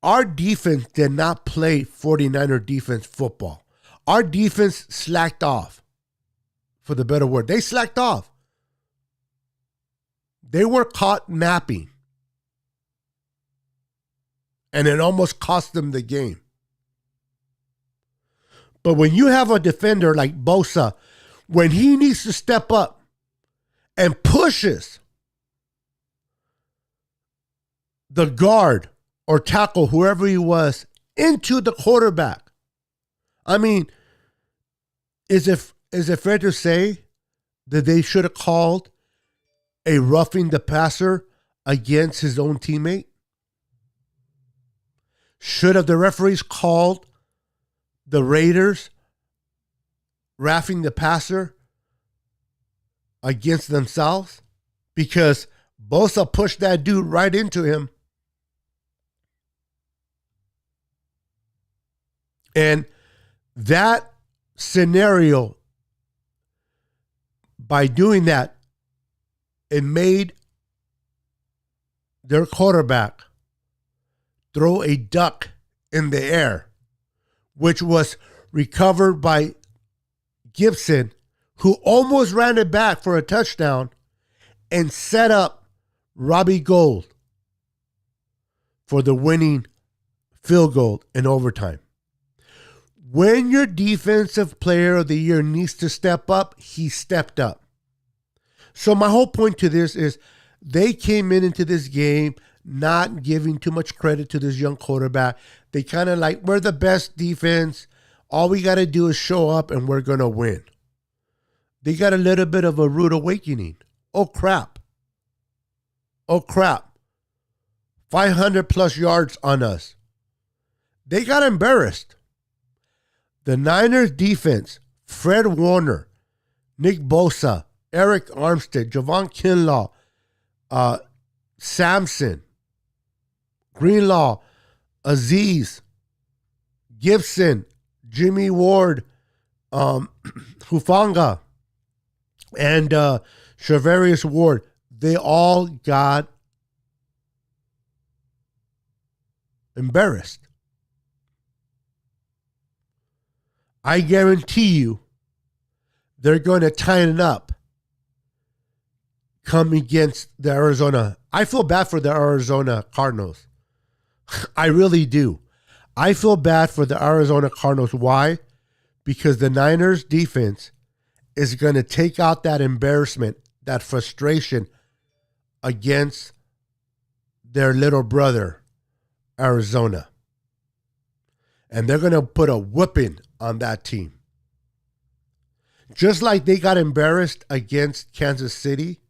Our defense did not play 49er defense football. Our defense slacked off, for the better word. They slacked off. They were caught napping. And it almost cost them the game. But when you have a defender like Bosa, when he needs to step up and pushes the guard or tackle, whoever he was, into the quarterback. I mean, is it fair to say that they should have called a roughing the passer against his own teammate? Should have the referees called the Raiders roughing the passer against themselves? Because Bosa pushed that dude right into him. And that scenario, by doing that, it made their quarterback throw a duck in the air, which was recovered by Gibson, who almost ran it back for a touchdown and set up Robbie Gould for the winning field goal in overtime. When your defensive player of the year needs to step up, he stepped up. So my whole point to this is they came into this game not giving too much credit to this young quarterback. They kind of like, we're the best defense. All we got to do is show up and we're going to win. They got a little bit of a rude awakening. Oh, crap. Oh, crap. 500 plus yards on us. They got embarrassed. The Niners defense, Fred Warner, Nick Bosa, Eric Armstead, Javon Kinlaw, Samson, Greenlaw, Aziz, Gibson, Jimmy Ward, Hufanga, and Shavarius Ward, they all got embarrassed. I guarantee you they're going to tighten up come against the Arizona. I feel bad for the Arizona Cardinals. I really do. I feel bad for the Arizona Cardinals. Why? Because the Niners defense is going to take out that embarrassment, that frustration against their little brother, Arizona. And they're going to put a whooping on that team. Just like they got embarrassed against Kansas City.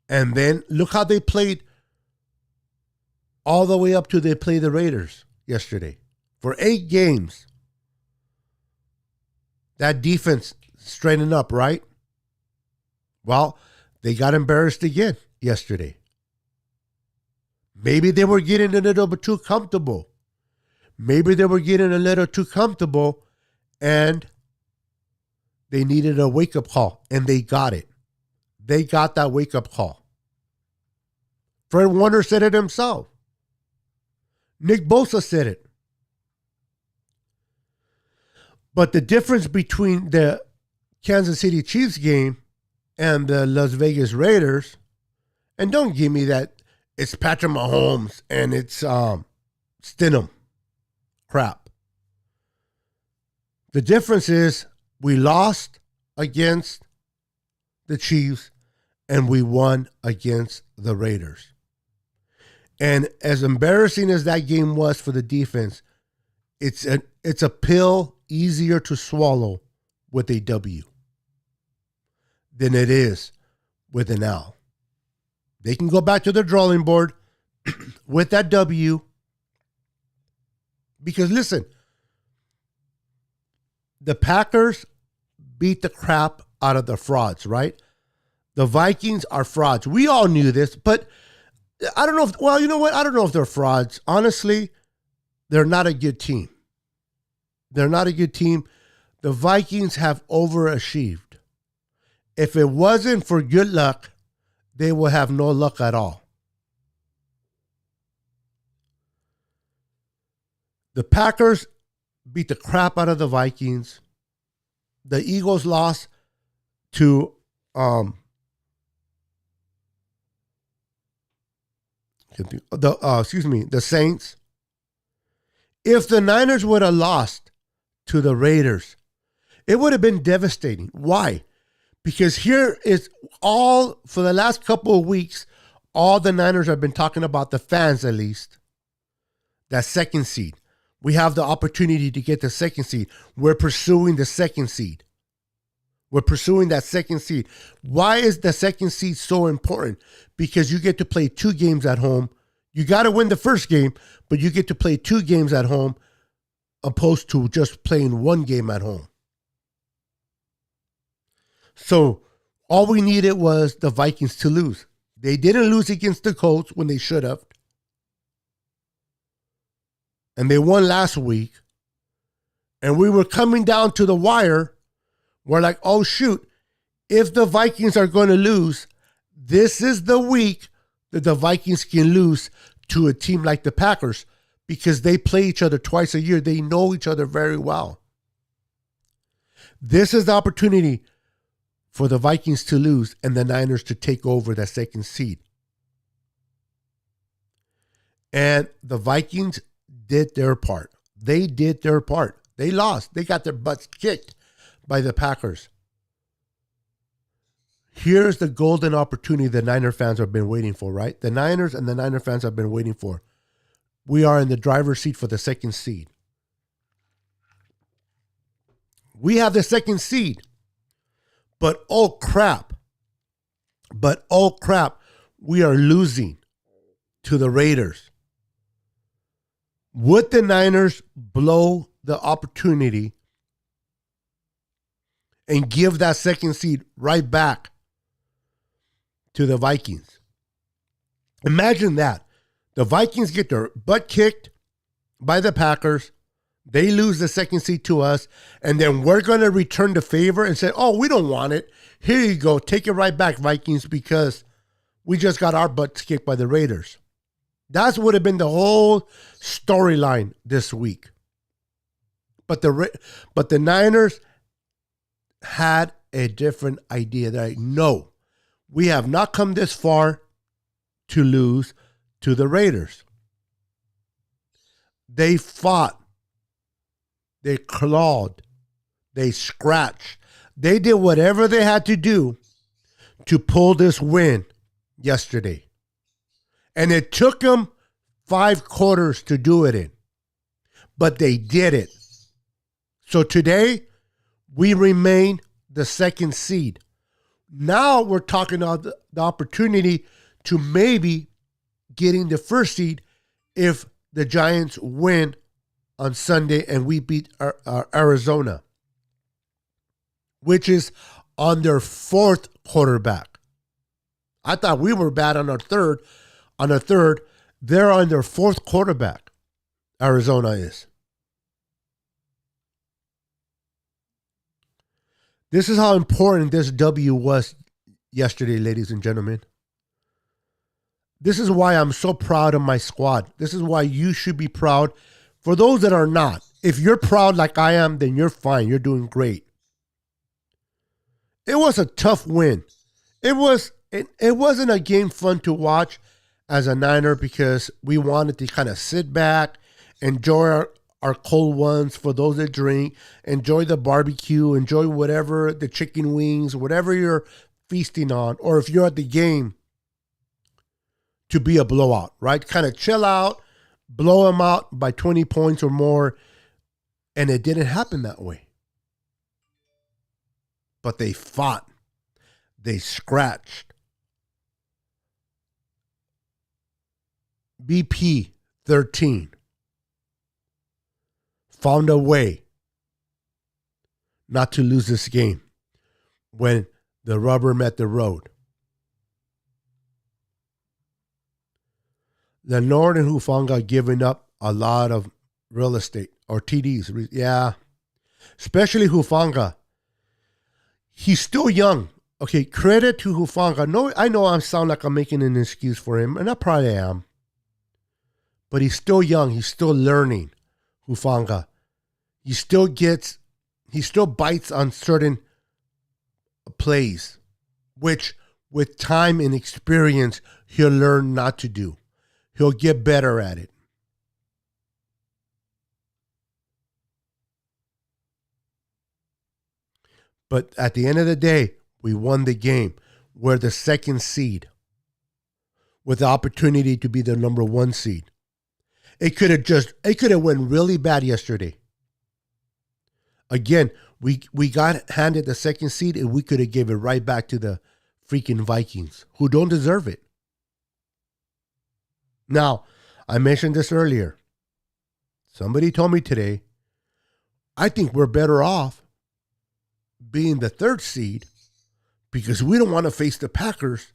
And then look how they played all the way up to they played the Raiders yesterday. For 8 games. That defense straightened up, right? Well, they got embarrassed again yesterday. Maybe they were getting a little bit too comfortable. Maybe they were getting a little too comfortable and they needed a wake-up call, and they got it. They got that wake-up call. Fred Warner said it himself. Nick Bosa said it. But the difference between the Kansas City Chiefs game and the Las Vegas Raiders, and don't give me that it's Patrick Mahomes and it's Stidham crap. The difference is we lost against the Chiefs and we won against the Raiders. And as embarrassing as that game was for the defense, it's a pill easier to swallow with a W than it is with an L. They can go back to the drawing board with that W. Because listen, the Packers beat the crap out of the frauds, right? The Vikings are frauds. We all knew this, but I don't know if, well, you know what? I don't know if they're frauds. Honestly, they're not a good team. They're not a good team. The Vikings have overachieved. If it wasn't for good luck, they will have no luck at all. The Packers beat the crap out of the Vikings. The Eagles lost to the Saints. If the Niners would have lost to the Raiders, it would have been devastating. Why? Because here is all, for the last couple of weeks, all the Niners have been talking about, the fans at least, that second seed. We have the opportunity to get the second seed. We're pursuing the second seed. We're pursuing that second seed. Why is the second seed so important? Because you get to play 2 games at home. You got to win the first game, but you get to play 2 games at home opposed to just playing 1 game at home. So all we needed was the Vikings to lose. They didn't lose against the Colts when they should have. And they won last week. And we were coming down to the wire. We're like, oh, shoot. If the Vikings are going to lose, this is the week that the Vikings can lose to a team like the Packers, because they play each other twice a year. They know each other very well. This is the opportunity for the Vikings to lose and the Niners to take over that second seed. And the Vikings did their part. They did their part. They lost. They got their butts kicked by the Packers. Here's the golden opportunity the Niner fans have been waiting for, right? The Niners and the Niner fans have been waiting for. We are in the driver's seat for the second seed. We have the second seed. But oh crap. We are losing to the Raiders. Would the Niners blow the opportunity and give that second seed right back to the Vikings? Imagine that. The Vikings get their butt kicked by the Packers. They lose the second seed to us. And then we're going to return the favor and say, oh, we don't want it. Here you go. Take it right back, Vikings, because we just got our butts kicked by the Raiders. That would have been the whole storyline this week. But the Niners had a different idea. They're like, no, we have not come this far to lose to the Raiders. They fought. They clawed. They scratched. They did whatever they had to do to pull this win yesterday. And it took them 5 quarters to do it in. But they did it. So today, we remain the second seed. Now we're talking about the opportunity to maybe getting the first seed if the Giants win on Sunday and we beat Arizona, which is on their 4th quarterback. I thought we were bad on our third. They're on their 4th quarterback. Arizona is. This is how important this W was yesterday, ladies and gentlemen. This is why I'm so proud of my squad. This is why you should be proud. For those that are not, if you're proud like I am, then you're fine. You're doing great. It was a tough win. it wasn't a game fun to watch as a Niner because we wanted to kind of sit back, enjoy our cold ones for those that drink, enjoy the barbecue, enjoy whatever, the chicken wings, whatever you're feasting on, or if you're at the game, to be a blowout, right? Kind of chill out, blow them out by 20 points or more, and it didn't happen that way. But they fought. They scratched. BP 13 found a way not to lose this game when the rubber met the road. The Northern Hufanga giving up a lot of real estate or TDs. Yeah, especially Hufanga. He's still young. Okay, credit to Hufanga. No, I know I sound like I'm making an excuse for him, and I probably am. But he's still young. He's still learning, Hufanga. He still bites on certain plays, which with time and experience, he'll learn not to do. He'll get better at it. But at the end of the day, we won the game. We're the second seed with the opportunity to be the number 1 seed. It could have went really bad yesterday. Again, we got handed the second seed and we could have given it right back to the freaking Vikings, who don't deserve it. Now, I mentioned this earlier. Somebody told me today, I think we're better off being the 3rd seed because we don't want to face the Packers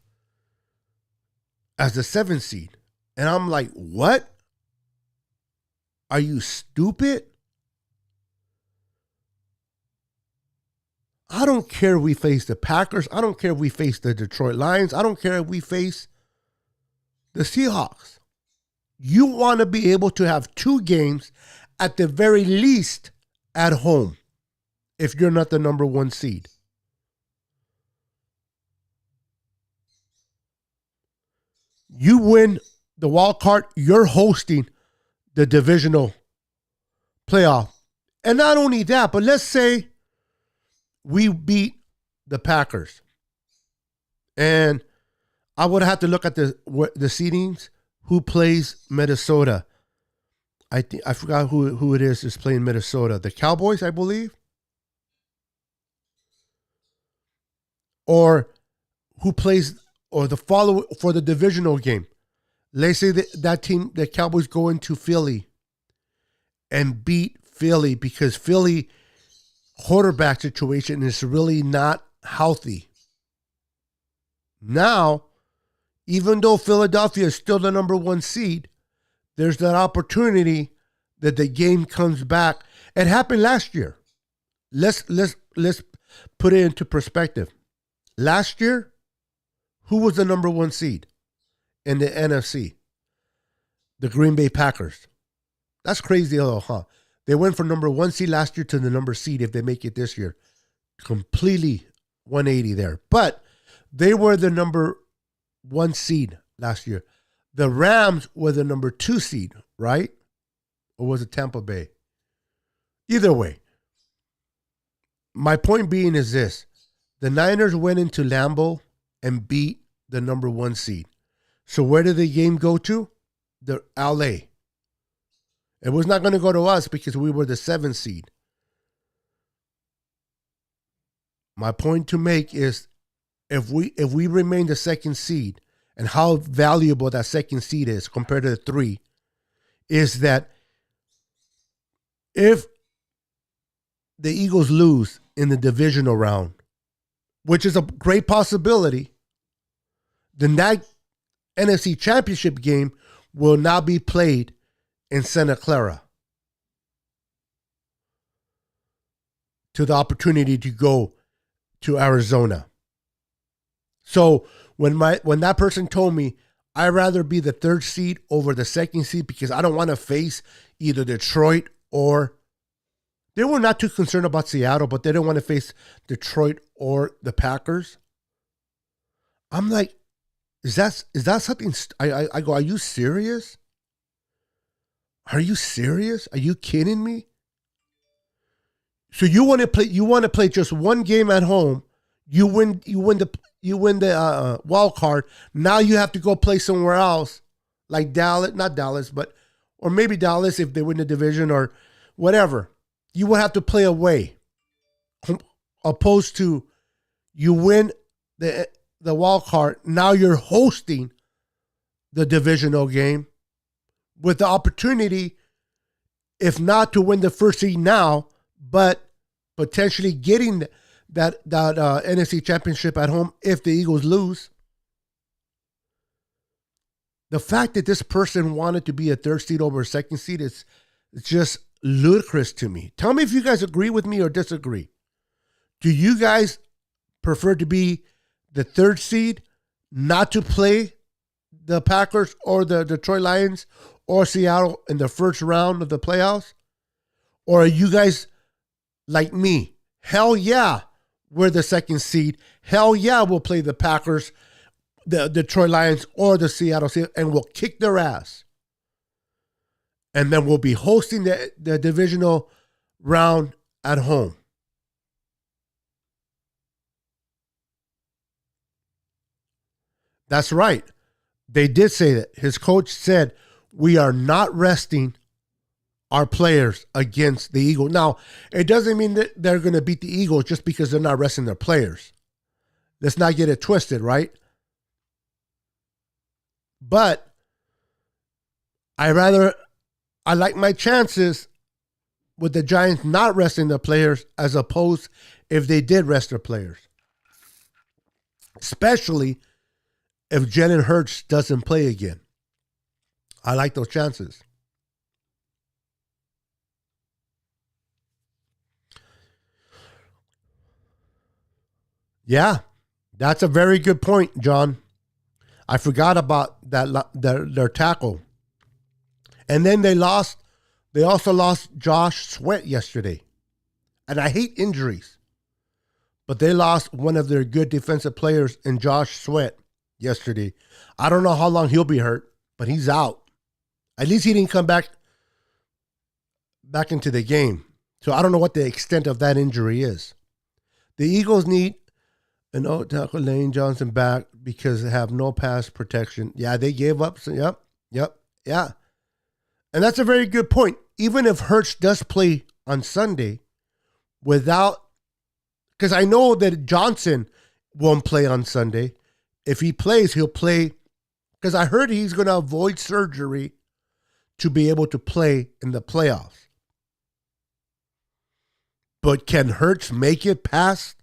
as the 7th seed. And I'm like, what? Are you stupid? I don't care if we face the Packers. I don't care if we face the Detroit Lions. I don't care if we face the Seahawks. You want to be able to have 2 games at the very least at home if you're not the number 1 seed. You win the wild card, you're hosting the divisional playoff. And not only that, but let's say we beat the Packers. And I would have to look at the seedings. Who plays Minnesota? I forgot who it is playing Minnesota. The Cowboys, I believe. Or who plays or the follow for the divisional game. Let's say that team, the Cowboys, go into Philly and beat Philly because Philly quarterback situation is really not healthy. Now, even though Philadelphia is still the number 1 seed, there's that opportunity that the game comes back. It happened last year. Let's put it into perspective. Last year, who was the number 1 seed in the NFC? The Green Bay Packers. That's crazy, huh? They went from number 1 seed last year to the number seed if they make it this year. Completely 180 there. But they were the number 1 seed last year. The Rams were the number 2 seed, right? Or was it Tampa Bay? Either way. My point being is this. The Niners went into Lambeau and beat the number 1 seed. So where did the game go to? The LA. It was not going to go to us because we were the 7th seed. My point to make is if we remain the 2nd seed and how valuable that 2nd seed is compared to the 3 is that if the Eagles lose in the divisional round, which is a great possibility, then that NFC Championship game will now be played in Santa Clara to the opportunity to go to Arizona. So when that person told me, I'd rather be the 3rd seed over the 2nd seed because I don't want to face either Detroit or they were not too concerned about Seattle, but they didn't want to face Detroit or the Packers. I'm like, is that something? I go, are you serious? Are you serious? Are you kidding me? So you want to play? You want to play just one game at home? You win. You win the wild card. Now you have to go play somewhere else, like Dallas, not Dallas, but or maybe Dallas if they win the division or whatever. You will have to play away, opposed to you win the wild card. Now you're hosting the divisional game with the opportunity, if not to win the first seed now, but potentially getting that NFC championship at home if the Eagles lose. The fact that this person wanted to be a third seed over a second seed is just ludicrous to me. Tell me if you guys agree with me or disagree. Do you guys prefer to be the third seed, not to play the Packers or the Detroit Lions or Seattle in the first round of the playoffs? Or are you guys like me? Hell yeah, we're the second seed. Hell yeah, we'll play the Packers, the Detroit Lions, or the Seattle Seahawks, and we'll kick their ass. And then we'll be hosting the divisional round at home. That's right. They did say that. His coach said, we are not resting our players against the Eagles. Now, it doesn't mean that they're going to beat the Eagles just because they're not resting their players. Let's not get it twisted, right? But I like my chances with the Giants not resting their players as opposed if they did rest their players. Especially if Jalen Hurts doesn't play again. I like those chances. Yeah, that's a very good point, John. I forgot about that their tackle. And then they also lost Josh Sweat yesterday. And I hate injuries. But they lost one of their good defensive players in Josh Sweat yesterday. I don't know how long he'll be hurt, but he's out. At least he didn't come back into the game. So I don't know what the extent of that injury is. The Eagles need an old tackle, Lane Johnson, back because they have no pass protection. Yeah, they gave up. So, yeah. And that's a very good point. Even if Hurts does play on Sunday because I know that Johnson won't play on Sunday. If he plays, he'll play because I heard he's going to avoid surgery to be able to play in the playoffs. But can Hurts make it past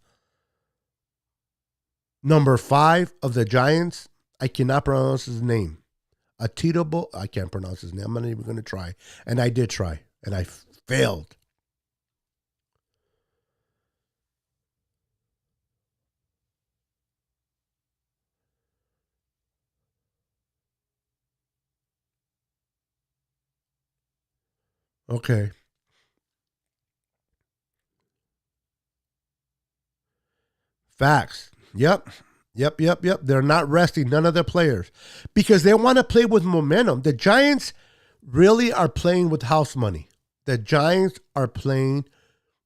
number 5 of the Giants? I cannot pronounce his name. Atitabo. I can't pronounce his name. I'm not even going to try. And I did try. And I failed. Okay. Facts. Yep. They're not resting none of their players because they want to play with momentum. The Giants really are playing with house money. The Giants are playing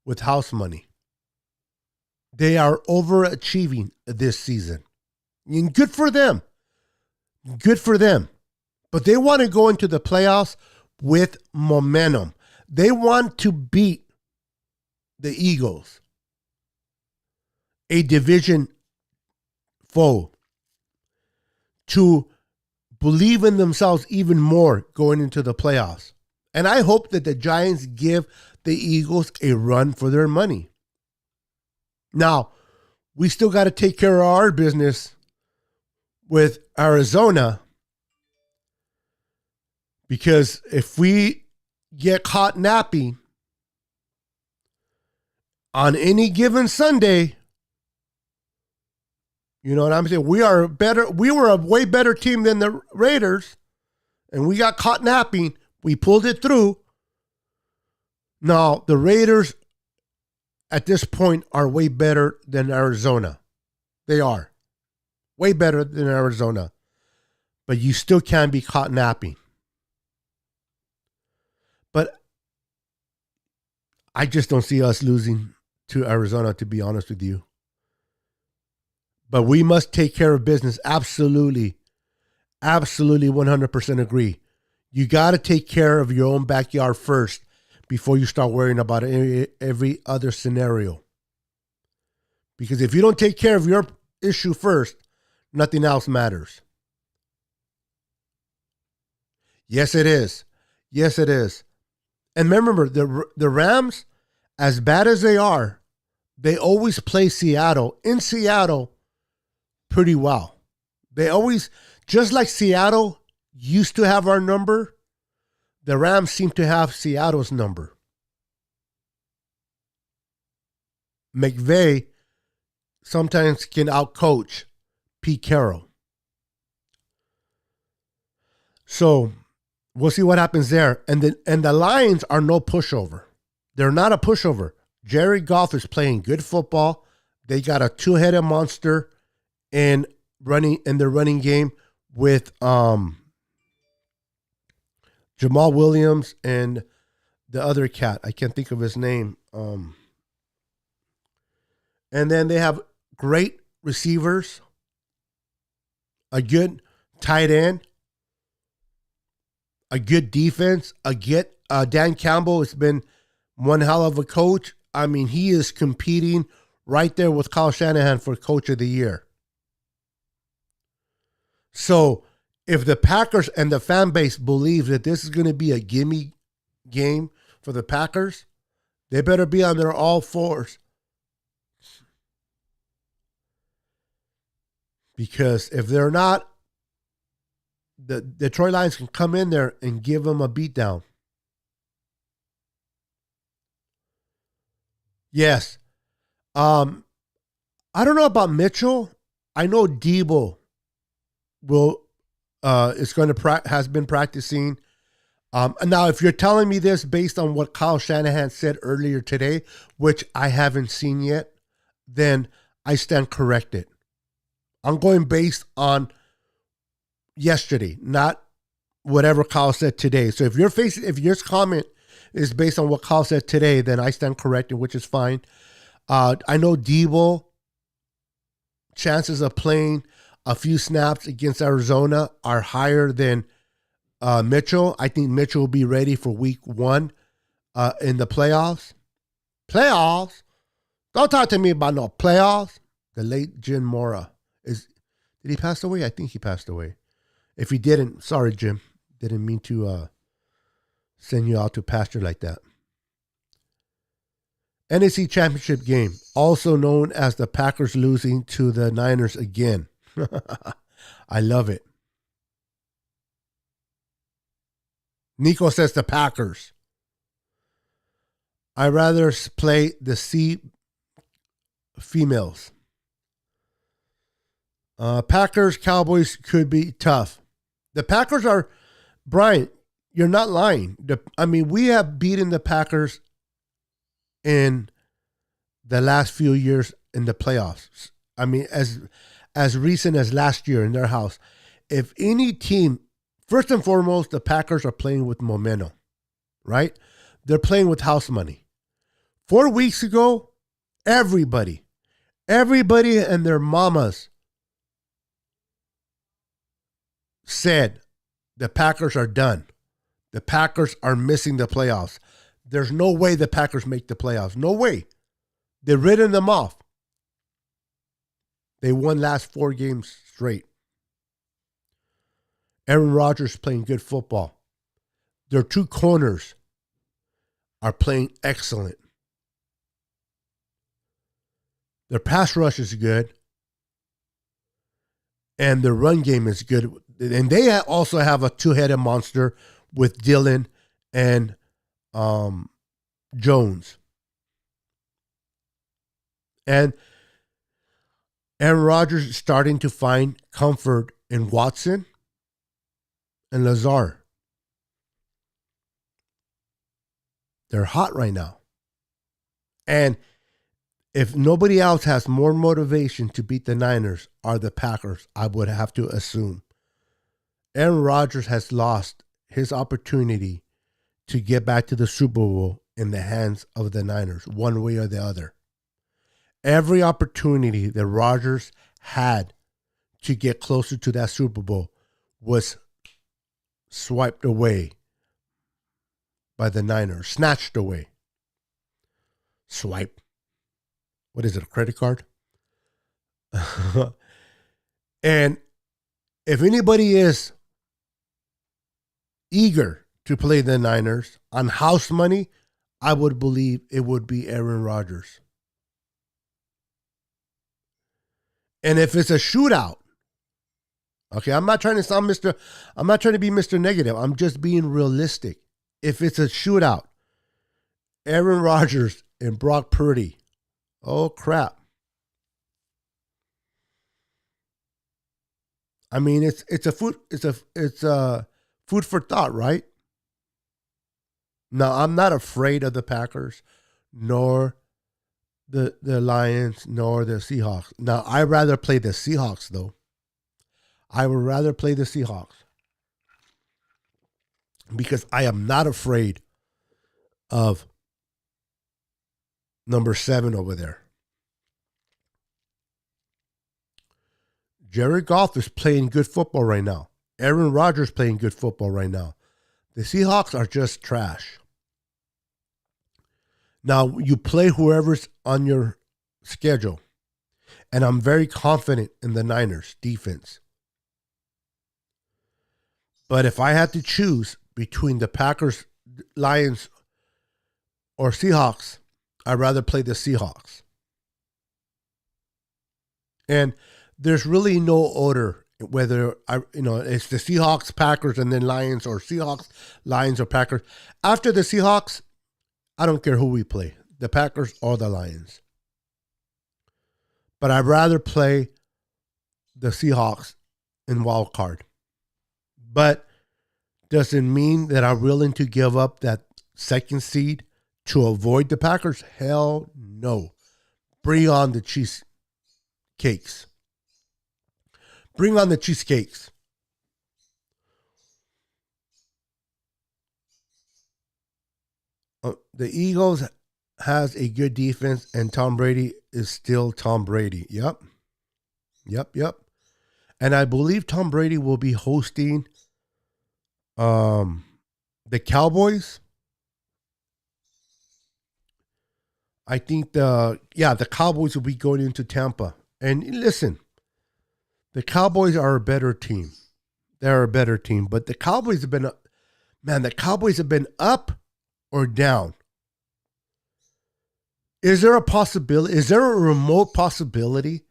with house money. They are overachieving this season. And good for them. Good for them. But they want to go into the playoffs with momentum. They want to beat the Eagles, a division foe, to believe in themselves even more going into the playoffs. And I hope that the Giants give the Eagles a run for their money. Now, we still got to take care of our business with Arizona, because if we get caught napping on any given Sunday, you know what I'm saying? We are better. We were a way better team than the Raiders, and we got caught napping. We pulled it through. Now, the Raiders at this point are way better than Arizona. They are. Way better than Arizona. But you still can be caught napping. But I just don't see us losing to Arizona, to be honest with you. But we must take care of business. Absolutely. Absolutely 100% agree. You got to take care of your own backyard first before you start worrying about every other scenario. Because if you don't take care of your issue first, nothing else matters. Yes, it is. Yes, it is. And remember, the Rams, as bad as they are, they always play Seattle in Seattle pretty well. They always, just like Seattle used to have our number, the Rams seem to have Seattle's number. McVay sometimes can outcoach Pete Carroll. So we'll see what happens there. And the Lions are no pushover. They're not a pushover. Jared Goff is playing good football. They got a two-headed monster in the running game with Jamal Williams and the other cat. I can't think of his name. And then they have great receivers, a good tight end, a good defense, Dan Campbell has been one hell of a coach. I mean, he is competing right there with Kyle Shanahan for Coach of the Year. So if the Packers and the fan base believe that this is going to be a gimme game for the Packers, they better be on their all fours. Because if they're not, the Detroit Lions can come in there and give them a beatdown. Yes. I don't know about Mitchell. I know Debo has been practicing. And now, if you're telling me this based on what Kyle Shanahan said earlier today, which I haven't seen yet, then I stand corrected. I'm going based on yesterday, not whatever Kyle said today. So if your comment is based on what Kyle said today, then I stand corrected, which is fine. I know Debo chances of playing a few snaps against Arizona are higher than Mitchell. I think Mitchell will be ready for week 1 in the playoffs. Playoffs? Don't talk to me about no playoffs. The late Jim Mora. Did he pass away? I think he passed away. If he didn't, sorry, Jim. Didn't mean to send you out to pasture like that. NFC Championship game, also known as the Packers losing to the Niners again. I love it. Nico says the Packers. I'd rather play the C females. Packers, Cowboys could be tough. The Packers are, Brian, you're not lying. We have beaten the Packers in the last few years in the playoffs. As recent as last year in their house. If any team, first and foremost, the Packers are playing with momentum, right? They're playing with house money. 4 weeks ago, everybody and their mamas said the Packers are done. The Packers are missing the playoffs. There's no way the Packers make the playoffs. No way. They've written them off. They won last 4 games straight. Aaron Rodgers playing good football. Their 2 corners are playing excellent. Their pass rush is good. And their run game is good. And they also have a 2-headed monster with Dillon and Jones. And Aaron Rodgers is starting to find comfort in Watson and Lazard. They're hot right now. And If nobody else has more motivation to beat the Niners are the Packers, I would have to assume. Aaron Rodgers has lost his opportunity to get back to the Super Bowl in the hands of the Niners, one way or the other. Every opportunity that Rodgers had to get closer to that Super Bowl was swiped away by the Niners, snatched away. Swipe. What is it, a credit card? And if anybody is eager to play the Niners on house money, I would believe it would be Aaron Rodgers. And if it's a shootout, okay, I'm not trying to be Mr. Negative. I'm just being realistic. If it's a shootout, Aaron Rodgers and Brock Purdy, oh crap. I mean, it's food for thought, right? Now, I'm not afraid of the Packers, nor the Lions, nor the Seahawks. Now, I'd rather play the Seahawks, though. I would rather play the Seahawks because I am not afraid of number 7 over there. Jared Goff is playing good football right now. Aaron Rodgers playing good football right now. The Seahawks are just trash. Now, you play whoever's on your schedule. And I'm very confident in the Niners defense. But if I had to choose between the Packers, Lions, or Seahawks, I'd rather play the Seahawks. And there's really no order whether it's the Seahawks, Packers, and then Lions, or Seahawks, Lions, or Packers. After the Seahawks, I don't care who we play, the Packers or the Lions. But I'd rather play the Seahawks in wild card. But does it mean that I'm willing to give up that second seed to avoid the Packers? Hell no. Bring on the cheesecakes. Bring on the cheesecakes. The Eagles has a good defense, and Tom Brady is still Tom Brady. Yep. And I believe Tom Brady will be hosting the Cowboys. I think the Cowboys will be going into Tampa. And listen, the Cowboys are a better team. They're a better team. But the Cowboys have been up or down. Is there a possibility? Is there a remote possibility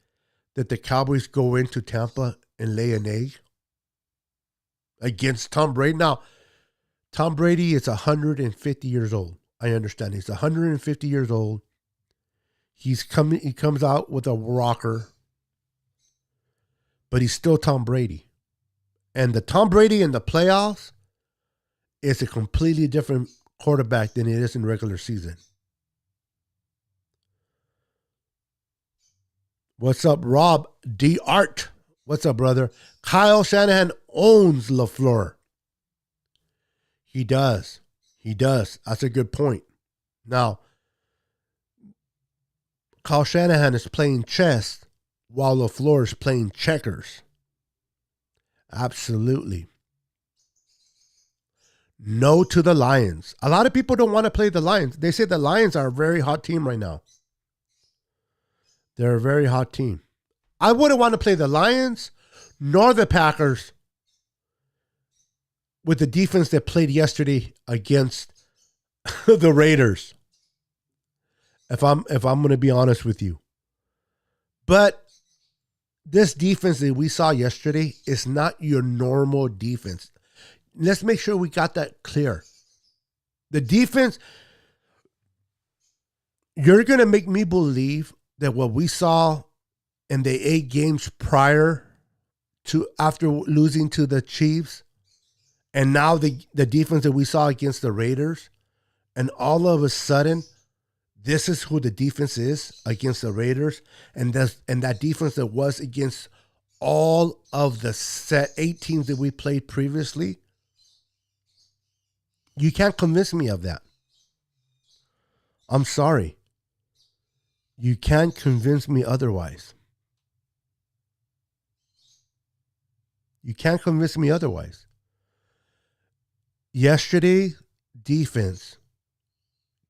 that the Cowboys go into Tampa and lay an egg against Tom Brady? Now, Tom Brady is 150 years old. I understand. He's 150 years old. He comes out with a rocker. But he's still Tom Brady. And the Tom Brady in the playoffs is a completely different quarterback than it is in regular season. What's up, Rob D. Art? What's up, brother? Kyle Shanahan owns LaFleur. He does. That's a good point. Now, Kyle Shanahan is playing chess while LaFleur is playing checkers. Absolutely. No to the Lions. A lot of people don't want to play the Lions. They say the Lions are a very hot team right now. They're a very hot team. I wouldn't want to play the Lions nor the Packers with the defense that played yesterday against the Raiders. If I'm going to be honest with you. But this defense that we saw yesterday is not your normal defense. Let's make sure we got that clear. The defense, you're going to make me believe that what we saw in the 8 games prior to after losing to the Chiefs, and now the defense that we saw against the Raiders, and all of a sudden, this is who the defense is against the Raiders, and that defense that was against all of the set 8 teams that we played previously, you can't convince me of that. I'm sorry. You can't convince me otherwise. You can't convince me otherwise. Yesterday, defense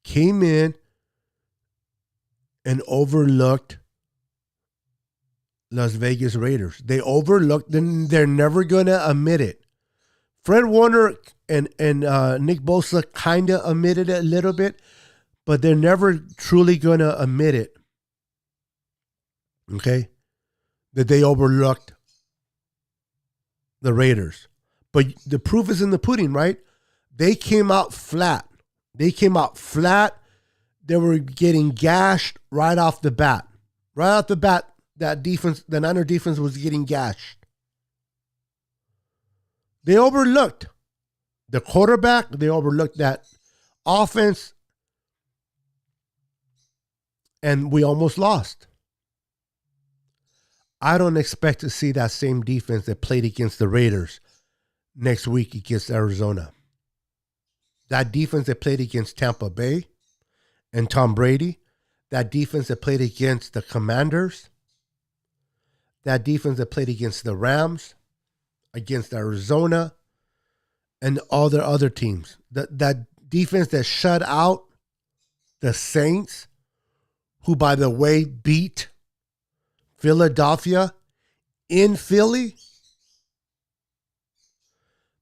came in and overlooked Las Vegas Raiders. They overlooked them. They're never going to admit it. Fred Warner and Nick Bosa kind of admitted it a little bit, but they're never truly going to admit it. Okay? That they overlooked the Raiders. But the proof is in the pudding, right? They came out flat. They were getting gashed right off the bat. Right off the bat, that defense, the Niner defense was getting gashed. They overlooked the quarterback. They overlooked that offense. And we almost lost. I don't expect to see that same defense that played against the Raiders next week against Arizona. That defense that played against Tampa Bay and Tom Brady, that defense that played against the Commanders, that defense that played against the Rams, against Arizona, and all their other teams. That defense that shut out the Saints, who, by the way, beat Philadelphia in Philly.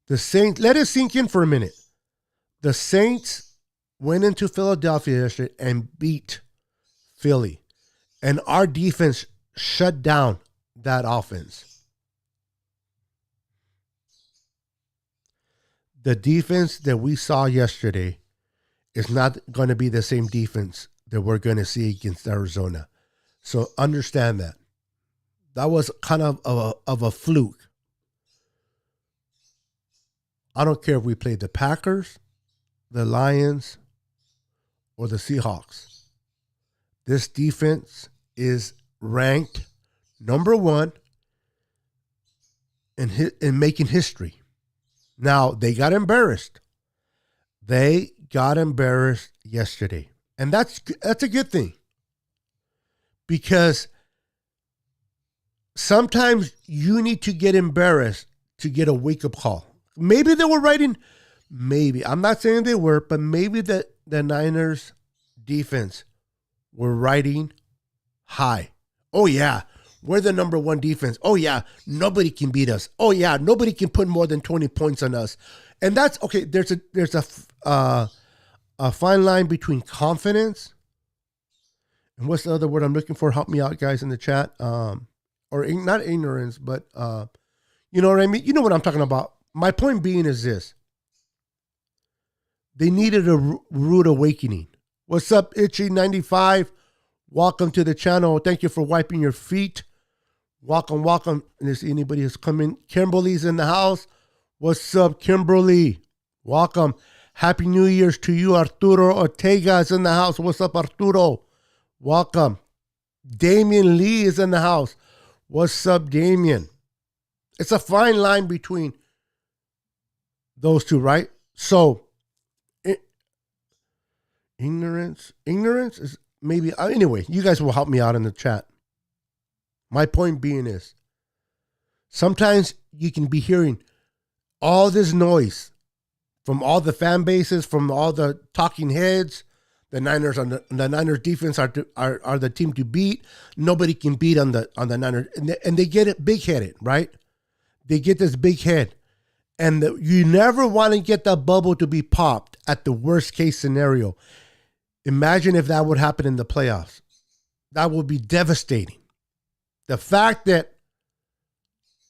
The Saints, let it sink in for a minute. The Saints went into Philadelphia yesterday and beat Philly. And our defense shut down that offense. The defense that we saw yesterday is not going to be the same defense that we're going to see against Arizona. So understand that. That was kind of a fluke. I don't care if we played the Packers, the Lions, or the Seahawks. This defense is ranked number 1 in making history. Now, they got embarrassed. They got embarrassed yesterday. And that's a good thing. Because sometimes you need to get embarrassed to get a wake-up call. Maybe they were writing, maybe. I'm not saying they were, but maybe the Niners defense were riding high. Oh, yeah, we're the number 1 defense. Oh, yeah, nobody can beat us. Oh, yeah, nobody can put more than 20 points on us. And that's, okay, there's a fine line between confidence and what's the other word I'm looking for? Help me out, guys, in the chat. Or not ignorance, but you know what I mean? You know what I'm talking about. My point being is this. They needed a rude awakening. What's up, Itchy95? Welcome to the channel. Thank you for wiping your feet. Welcome. And there's anybody who's coming. Kimberly's in the house. What's up, Kimberly? Welcome. Happy New Year's to you. Arturo Ortega's in the house. What's up, Arturo? Welcome. Damian Lee is in the house. What's up, Damian? It's a fine line between those two, right? So, ignorance is maybe, anyway, you guys will help me out in the chat. My point being is, sometimes you can be hearing all this noise from all the fan bases, from all the talking heads. The Niners the Niners defense are the team to beat. Nobody can beat on the Niners, and they get it big headed, right? They get this big head, and you never want to get that bubble to be popped at the worst case scenario. Imagine if that would happen in the playoffs. That would be devastating. The fact that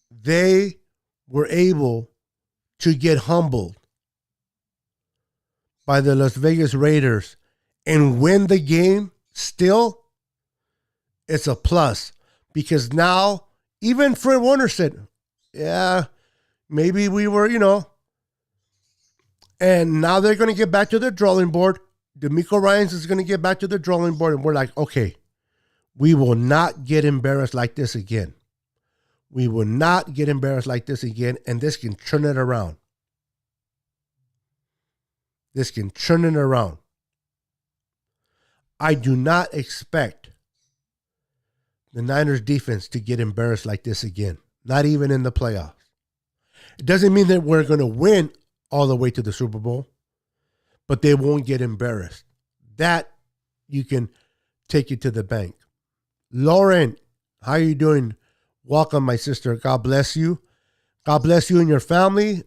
they were able to get humbled by the Las Vegas Raiders and win the game still, it's a plus. Because now, even Fred Warner said, yeah, maybe we were, and now they're going to get back to the drawing board. D'Amico Ryans is going to get back to the drawing board, and we're like, okay, we will not get embarrassed like this again. We will not get embarrassed like this again, and this can turn it around. This can turn it around. I do not expect the Niners defense to get embarrassed like this again, not even in the playoffs. It doesn't mean that we're going to win all the way to the Super Bowl, but they won't get embarrassed. That you can take it to the bank. Lauren, how are you doing? Welcome, my sister. God bless you. God bless you and your family.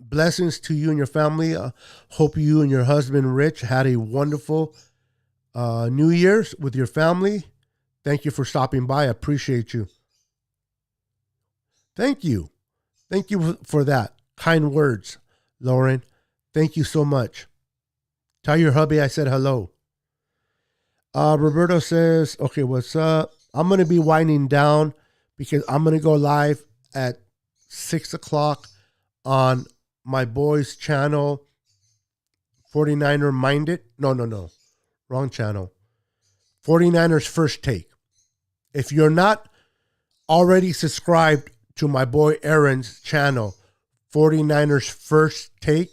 Blessings to you and your family. Hope you and your husband, Rich, had a wonderful New Year's with your family. Thank you for stopping by. I appreciate you. Thank you. Thank you for that. Kind words, Lauren. Thank you so much. Tell your hubby I said hello. Roberto says, okay, what's up? I'm going to be winding down because I'm going to go live at 6 o'clock on my boy's channel, 49er Minded. No. Wrong channel. 49ers First Take. If you're not already subscribed to my boy Aaron's channel, 49ers First Take,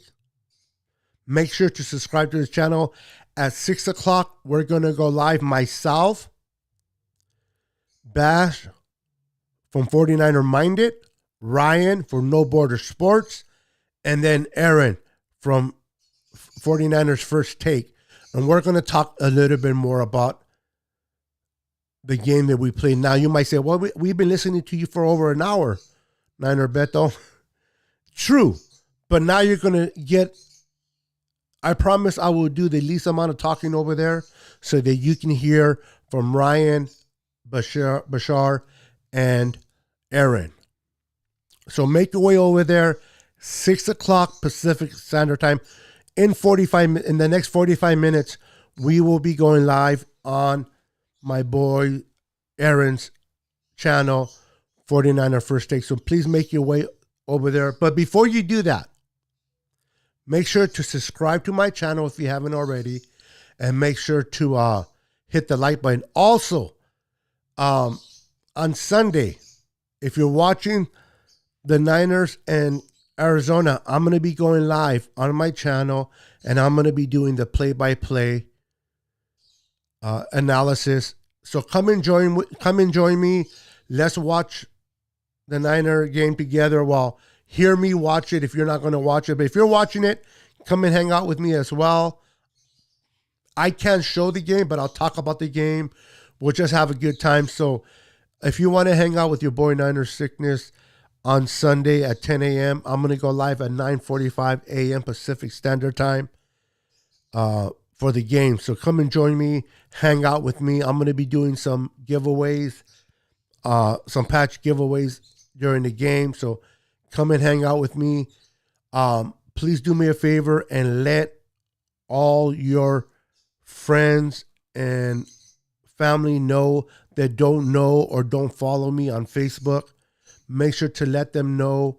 make sure to subscribe to his channel. At 6 o'clock, we're going to go live myself, Bash from 49er Minded, Ryan from No Border Sports, and then Aaron from 49ers First Take. And we're going to talk a little bit more about the game that we played. Now, you might say, well, we've been listening to you for over an hour, Niner Beto. True. But now you're going to get, I promise I will do the least amount of talking over there so that you can hear from Ryan, Bashar, and Aaron. So make your way over there, 6 o'clock Pacific Standard Time. In the next 45 minutes, we will be going live on my boy Aaron's channel, 49er First Take. So please make your way over there. But before you do that, make sure to subscribe to my channel if you haven't already, and make sure to hit the like button. Also, on Sunday, if you're watching the Niners and Arizona, I'm going to be going live on my channel, and I'm going to be doing the play-by-play analysis. So come and join me. Let's watch the Niner game together. Well, hear me watch it if you're not going to watch it. But if you're watching it, come and hang out with me as well. I can't show the game, but I'll talk about the game. We'll just have a good time. So if you want to hang out with your boy Niner Sickness on Sunday at 10 a.m., I'm going to go live at 9:45 a.m. Pacific Standard Time for the game. So come and join me, hang out with me. I'm going to be doing some giveaways, some patch giveaways during the game. So come and hang out with me. Please do me a favor and let all your friends and family know that don't know or don't follow me on Facebook. Make sure to let them know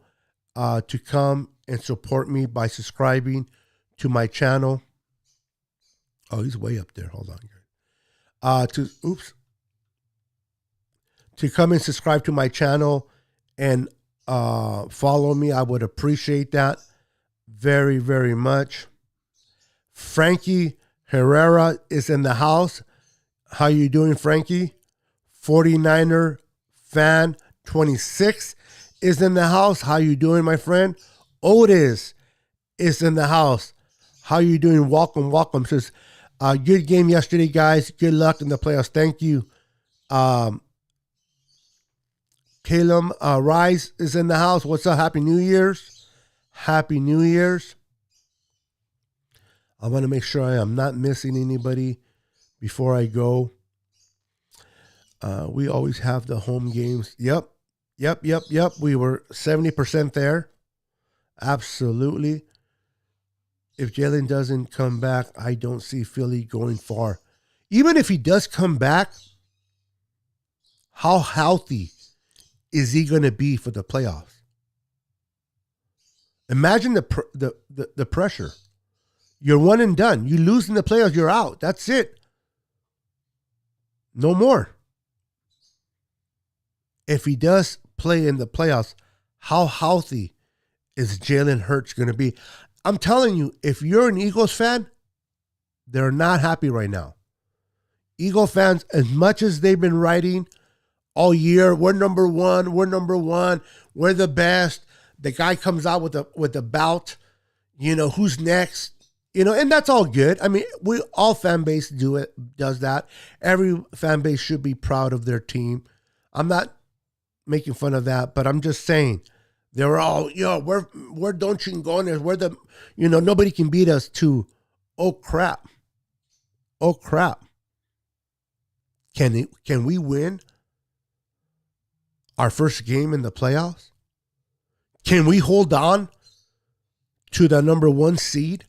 to come and support me by subscribing to my channel. Oh, he's way up there. Hold on. To come and subscribe to my channel and follow me. I would appreciate that very, very much. Frankie Herrera is in the house. How you doing, Frankie? 49er fan 26 is in the house. How you doing, my friend? Otis is in the house. How you doing? Welcome. Says, good game yesterday, guys. Good luck in the playoffs. Thank you. Caleb Rise is in the house. What's up? Happy New Year's. Happy New Year's. I want to make sure I am not missing anybody before I go. We always have the home games. Yep. We were 70% there. Absolutely. If Jalen doesn't come back, I don't see Philly going far. Even if he does come back, how healthy is he going to be for the playoffs? Imagine the pressure. You're one and done. You lose in the playoffs, you're out. That's it. No more. If he does play in the playoffs, how healthy is Jalen Hurts going to be? I'm telling you, if you're an Eagles fan, they're not happy right now. Eagle fans, as much as they've been writing all year, we're number one, we're the best. The guy comes out with a bout, who's next? And that's all good. I mean, all fan base does that. Every fan base should be proud of their team. I'm not making fun of that, but I'm just saying they were all, we're don't chingones. We're the, nobody can beat us to, oh crap. Can we win our first game in the playoffs? Can we hold on to the number 1 seed?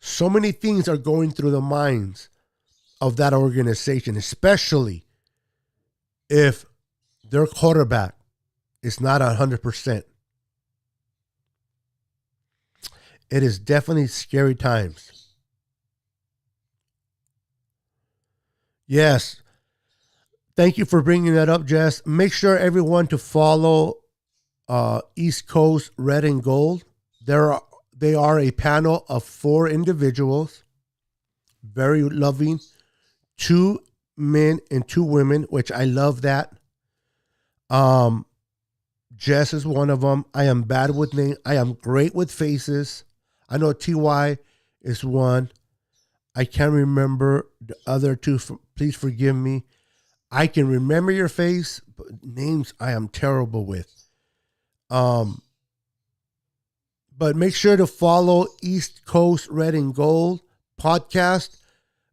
So many things are going through the minds of that organization, especially if their quarterback is not 100%. It is definitely scary times. Yes. Thank you for bringing that up, Jess. Make sure everyone to follow East Coast Red and Gold. They are a panel of 4 individuals, very loving, 2 men and 2 women, which I love that. Jess is one of them. I am bad with names. I am great with faces. I know TY is one. I can't remember the other 2. Please forgive me. I can remember your face, but names I am terrible with. But make sure to follow East Coast Red and Gold podcast.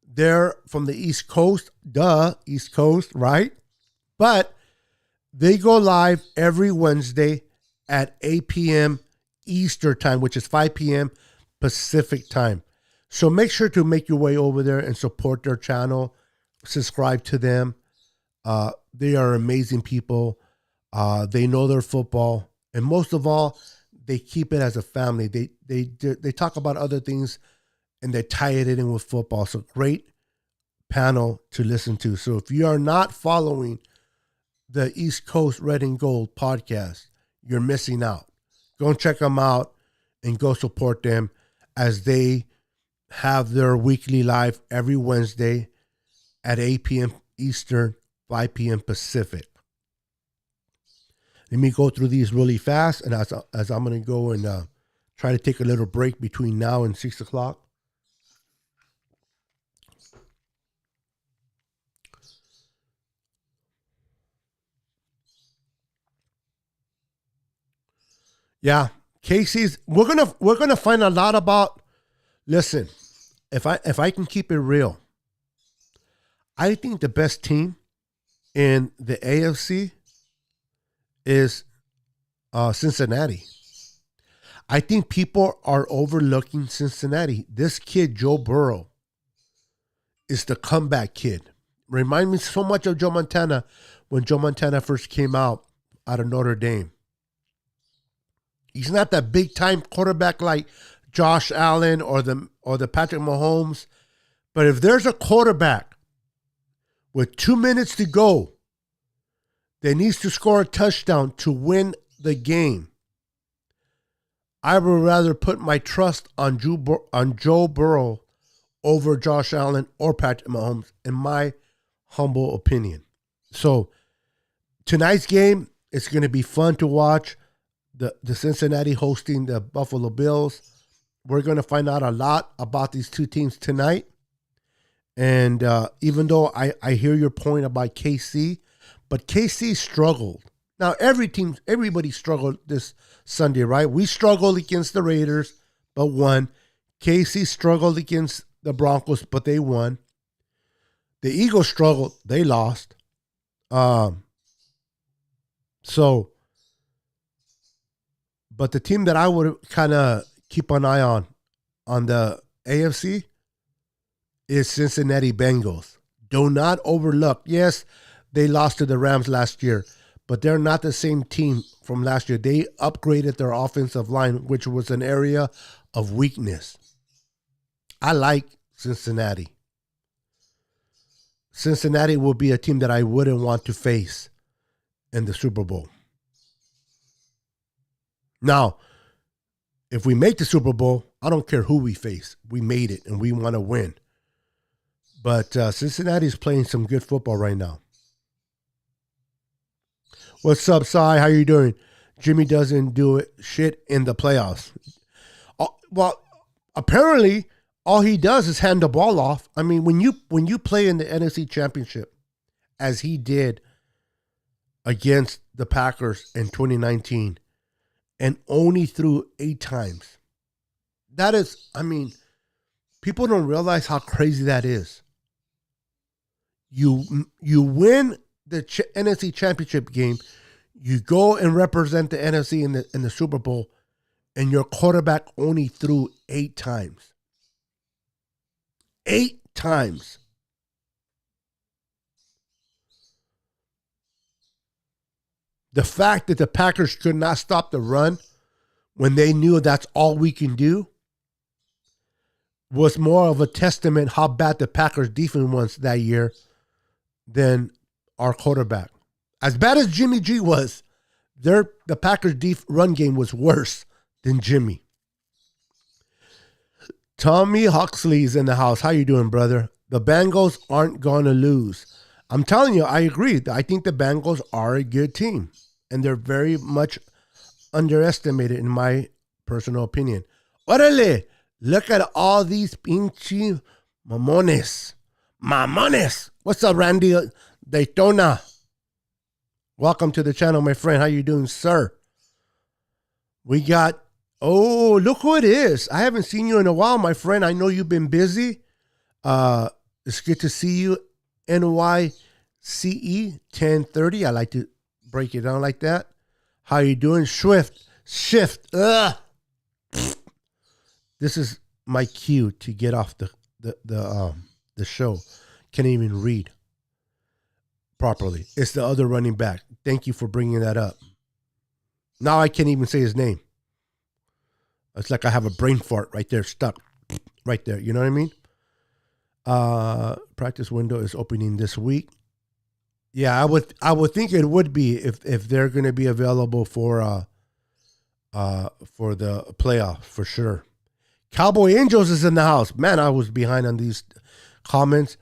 They're from the East Coast, East Coast, right? But they go live every Wednesday at 8 p.m. Eastern time, which is 5 p.m. Pacific time. So make sure to make your way over there and support their channel. Subscribe to them. They are amazing people. They know their football. And most of all, they keep it as a family. They talk about other things and they tie it in with football. So great panel to listen to. So if you are not following the East Coast Red and Gold podcast, you're missing out. Go and check them out and go support them as they have their weekly live every Wednesday at 8 p.m. Eastern, 5 p.m. Pacific. Let me go through these really fast, and as I'm going to go and try to take a little break between now and 6 o'clock. Yeah, Casey's. We're gonna find a lot about. Listen, if I can keep it real, I think the best team in the AFC is Cincinnati. I think people are overlooking Cincinnati. This kid, Joe Burrow, is the comeback kid. Remind me so much of Joe Montana when Joe Montana first came out of Notre Dame. He's not that big time quarterback like Josh Allen or the Patrick Mahomes. But if there's a quarterback with 2 minutes to go that needs to score a touchdown to win the game, I would rather put my trust on Joe Burrow over Josh Allen or Patrick Mahomes, in my humble opinion. So tonight's game, it's going to be fun to watch. The Cincinnati hosting the Buffalo Bills. We're going to find out a lot about these two teams tonight. And even though I hear your point about KC, but KC struggled. Now, everybody struggled this Sunday, right? We struggled against the Raiders, but won. KC struggled against the Broncos, but they won. The Eagles struggled. They lost. But the team that I would kind of keep an eye on the AFC is Cincinnati Bengals. Do not overlook. Yes, they lost to the Rams last year, but they're not the same team from last year. They upgraded their offensive line, which was an area of weakness. I like Cincinnati. Cincinnati will be a team that I wouldn't want to face in the Super Bowl. Now, if we make the Super Bowl, I don't care who we face. We made it, and we want to win. But Cincinnati is playing some good football right now. What's up, Cy? How you doing? Jimmy doesn't do shit in the playoffs. Well, apparently, all he does is hand the ball off. I mean, when you play in the NFC Championship, as he did against the Packers in 2019, and only threw 8 times, that is, I mean, people don't realize how crazy that is. You win the NFC Championship game, you go and represent the NFC in the Super Bowl, and your quarterback only threw 8 times. 8 times. The fact that the Packers could not stop the run when they knew that's all we can do was more of a testament how bad the Packers defense was that year than our quarterback. As bad as Jimmy G was, the Packers' run game was worse than Jimmy. Tommy Huxley's in the house. How you doing, brother? The Bengals aren't going to lose. I'm telling you, I agree. I think the Bengals are a good team, and they're very much underestimated in my personal opinion. Orale, look at all these pinche mamones. Mamones. What's up, Randy Daytona? Welcome to the channel, my friend. How you doing, sir? We got, oh, look who it is. I haven't seen you in a while, my friend. I know you've been busy. It's good to see you. NYCE 1030. I like to break it down like that. How you doing? Shift. Ugh. This is my cue to get off the show. Can't even read properly. It's the other running back. Thank you for bringing that up. Now I can't even say his name. It's like I have a brain fart right there, stuck right there. You know what I mean? Practice window is opening this week. Yeah, I would think it would be if they're going to be available for the playoff for sure. Cowboy Angels is in the house. Man, I was behind on these comments.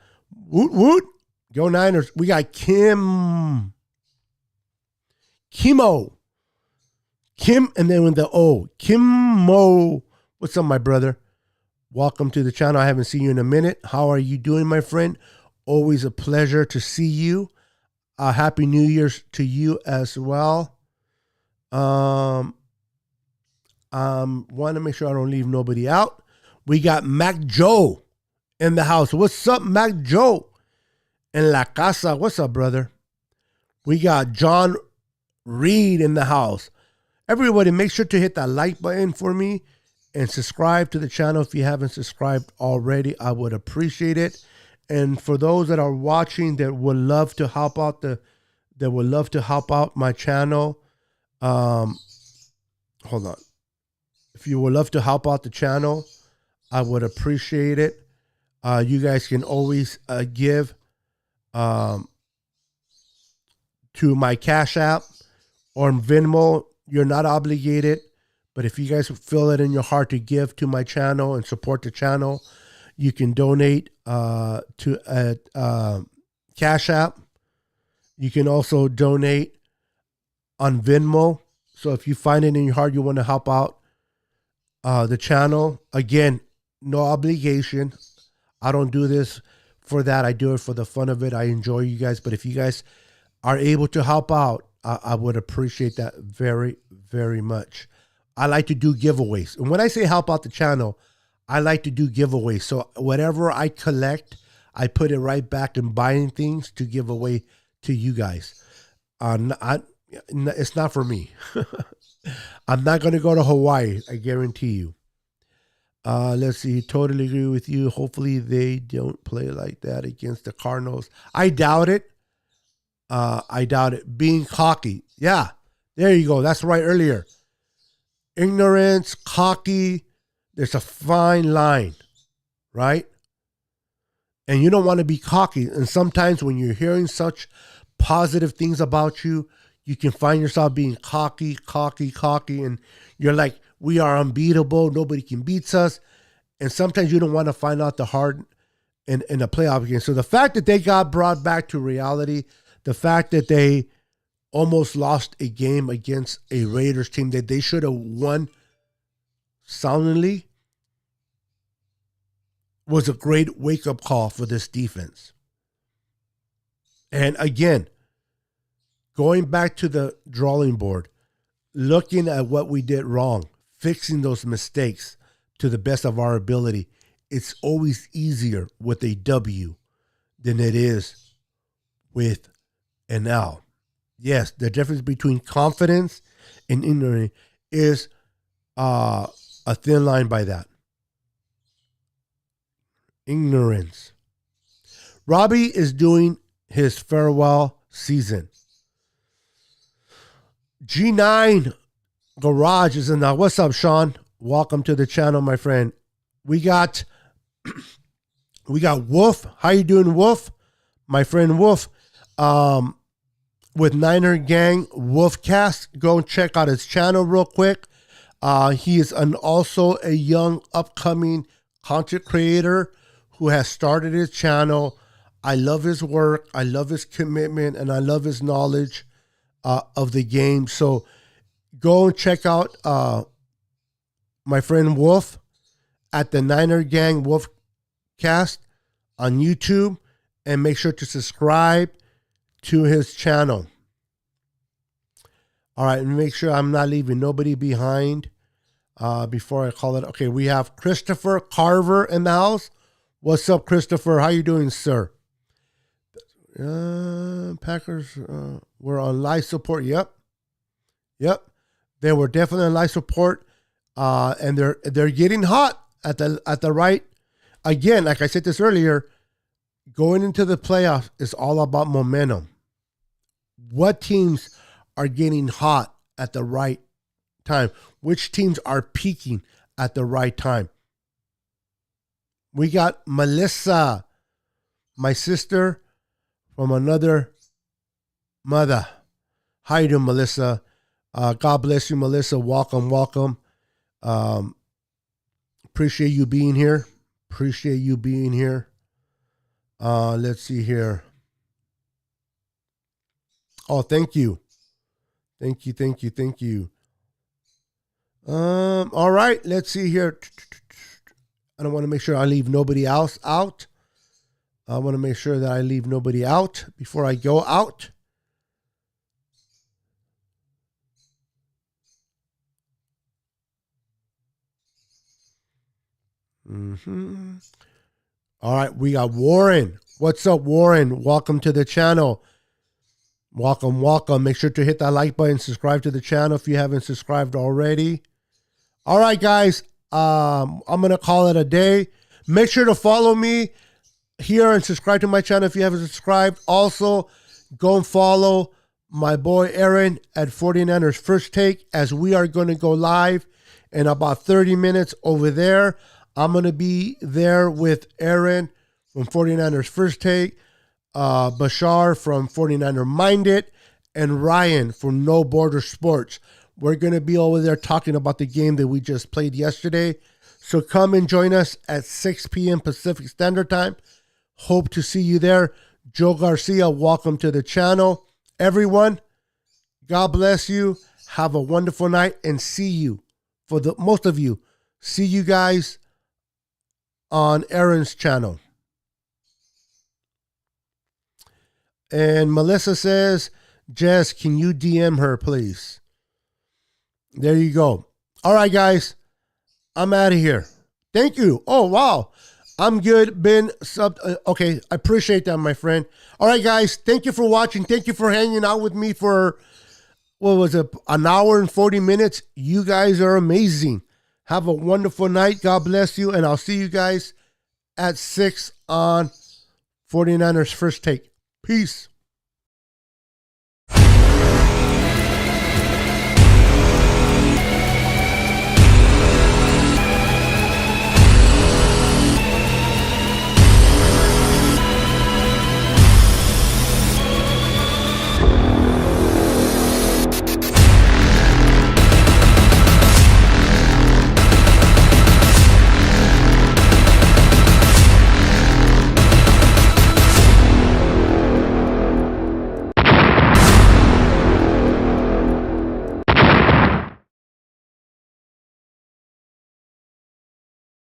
Woot woot. Go Niners. We got Kimo. Kim, and then with the O. Kimmo. What's up, my brother? Welcome to the channel. I haven't seen you in a minute. How are you doing, my friend? Always a pleasure to see you. Happy New Year's to you as well. Want to make sure I don't leave nobody out. We got Mac Joe in the house. What's up, Mac Joe? In La Casa. What's up, brother? We got John Reed in the house. Everybody, make sure to hit that like button for me and subscribe to the channel if you haven't subscribed already. I would appreciate it. And for those that are watching that would love to help out my channel, hold on. If you would love to help out the channel, I would appreciate it. You guys can always give to my Cash App or Venmo. You're not obligated, but if you guys feel it in your heart to give to my channel and support the channel, you can donate to Cash App. You can also donate on Venmo. So if you find it in your heart, you want to help out the channel. Again, no obligation. I don't do this for that. I do it for the fun of it. I enjoy you guys. But if you guys are able to help out, I would appreciate that very, very much. I like to do giveaways. And when I say help out the channel, I like to do giveaways. So whatever I collect, I put it right back in buying things to give away to you guys. It's not for me. I'm not going to go to Hawaii. I guarantee you. Let's see. Totally agree with you. Hopefully they don't play like that against the Cardinals. I doubt it. I doubt it. Being cocky. Yeah, there you go. That's right earlier. Ignorance, cocky. There's a fine line, right? And you don't want to be cocky. And sometimes when you're hearing such positive things about you, you can find yourself being cocky. And you're like, we are unbeatable. Nobody can beat us. And sometimes you don't want to find out the hard in a playoff game. So the fact that they got brought back to reality, the fact that they almost lost a game against a Raiders team that they should have won soundly, was a great wake-up call for this defense. And again, going back to the drawing board, looking at what we did wrong, fixing those mistakes to the best of our ability, it's always easier with a W than it is with an L. Yes, the difference between confidence and ignorance is a thin line by that. Ignorance. Robbie is doing his farewell season. G9 Garage is in the. What's up, Sean? Welcome to the channel, my friend. We got Wolf. How you doing, Wolf? My friend Wolf. With Niner Gang Wolfcast. Go and check out his channel real quick. He is also a young upcoming content creator who has started his channel. I love his work. I love his commitment, and I love his knowledge of the game. So go and check out my friend Wolf at the Niner Gang Wolfcast on YouTube, and make sure to subscribe to his channel. All right, and make sure I'm not leaving nobody behind before I call it. Okay, we have Christopher Carver in the house. What's up, Christopher? How you doing, sir? Packers were on live support. Yep. They were definitely on live support, and they're getting hot at the right. Again, like I said this earlier, going into the playoffs is all about momentum. What teams are getting hot at the right time? Which teams are peaking at the right time? We got Melissa, my sister from another mother. How you doing, Melissa? God bless you, Melissa. Welcome. Appreciate you being here. Let's see here. Oh, thank you. All right, let's see here. I don't want to make sure I leave nobody else out. I want to make sure that I leave nobody out before I go out. All right, we got Warren. What's up, Warren? Welcome to the channel. Welcome. Make sure to hit that like button, subscribe to the channel if you haven't subscribed already. All right, guys, I'm going to call it a day. Make sure to follow me here and subscribe to my channel if you haven't subscribed. Also, go and follow my boy Aaron at 49ers First Take, as we are going to go live in about 30 minutes over there. I'm going to be there with Aaron from 49ers First Take, Bashar from 49er Minded, and Ryan from No Border Sports. We're going to be over there talking about the game that we just played yesterday. So come and join us at 6 p.m. Pacific Standard Time. Hope to see you there. Joe Garcia, welcome to the channel. Everyone, God bless you. Have a wonderful night, and see you, for the most of you, see you guys on Aaron's channel. And Melissa says, Jess, can you DM her, please? There you go. All right, guys. I'm out of here. Thank you. Oh, wow. I'm good. Been sub. Okay. I appreciate that, my friend. All right, guys. Thank you for watching. Thank you for hanging out with me for, what was it, an hour and 40 minutes. You guys are amazing. Have a wonderful night. God bless you. And I'll see you guys at 6 on 49ers First Take. Peace.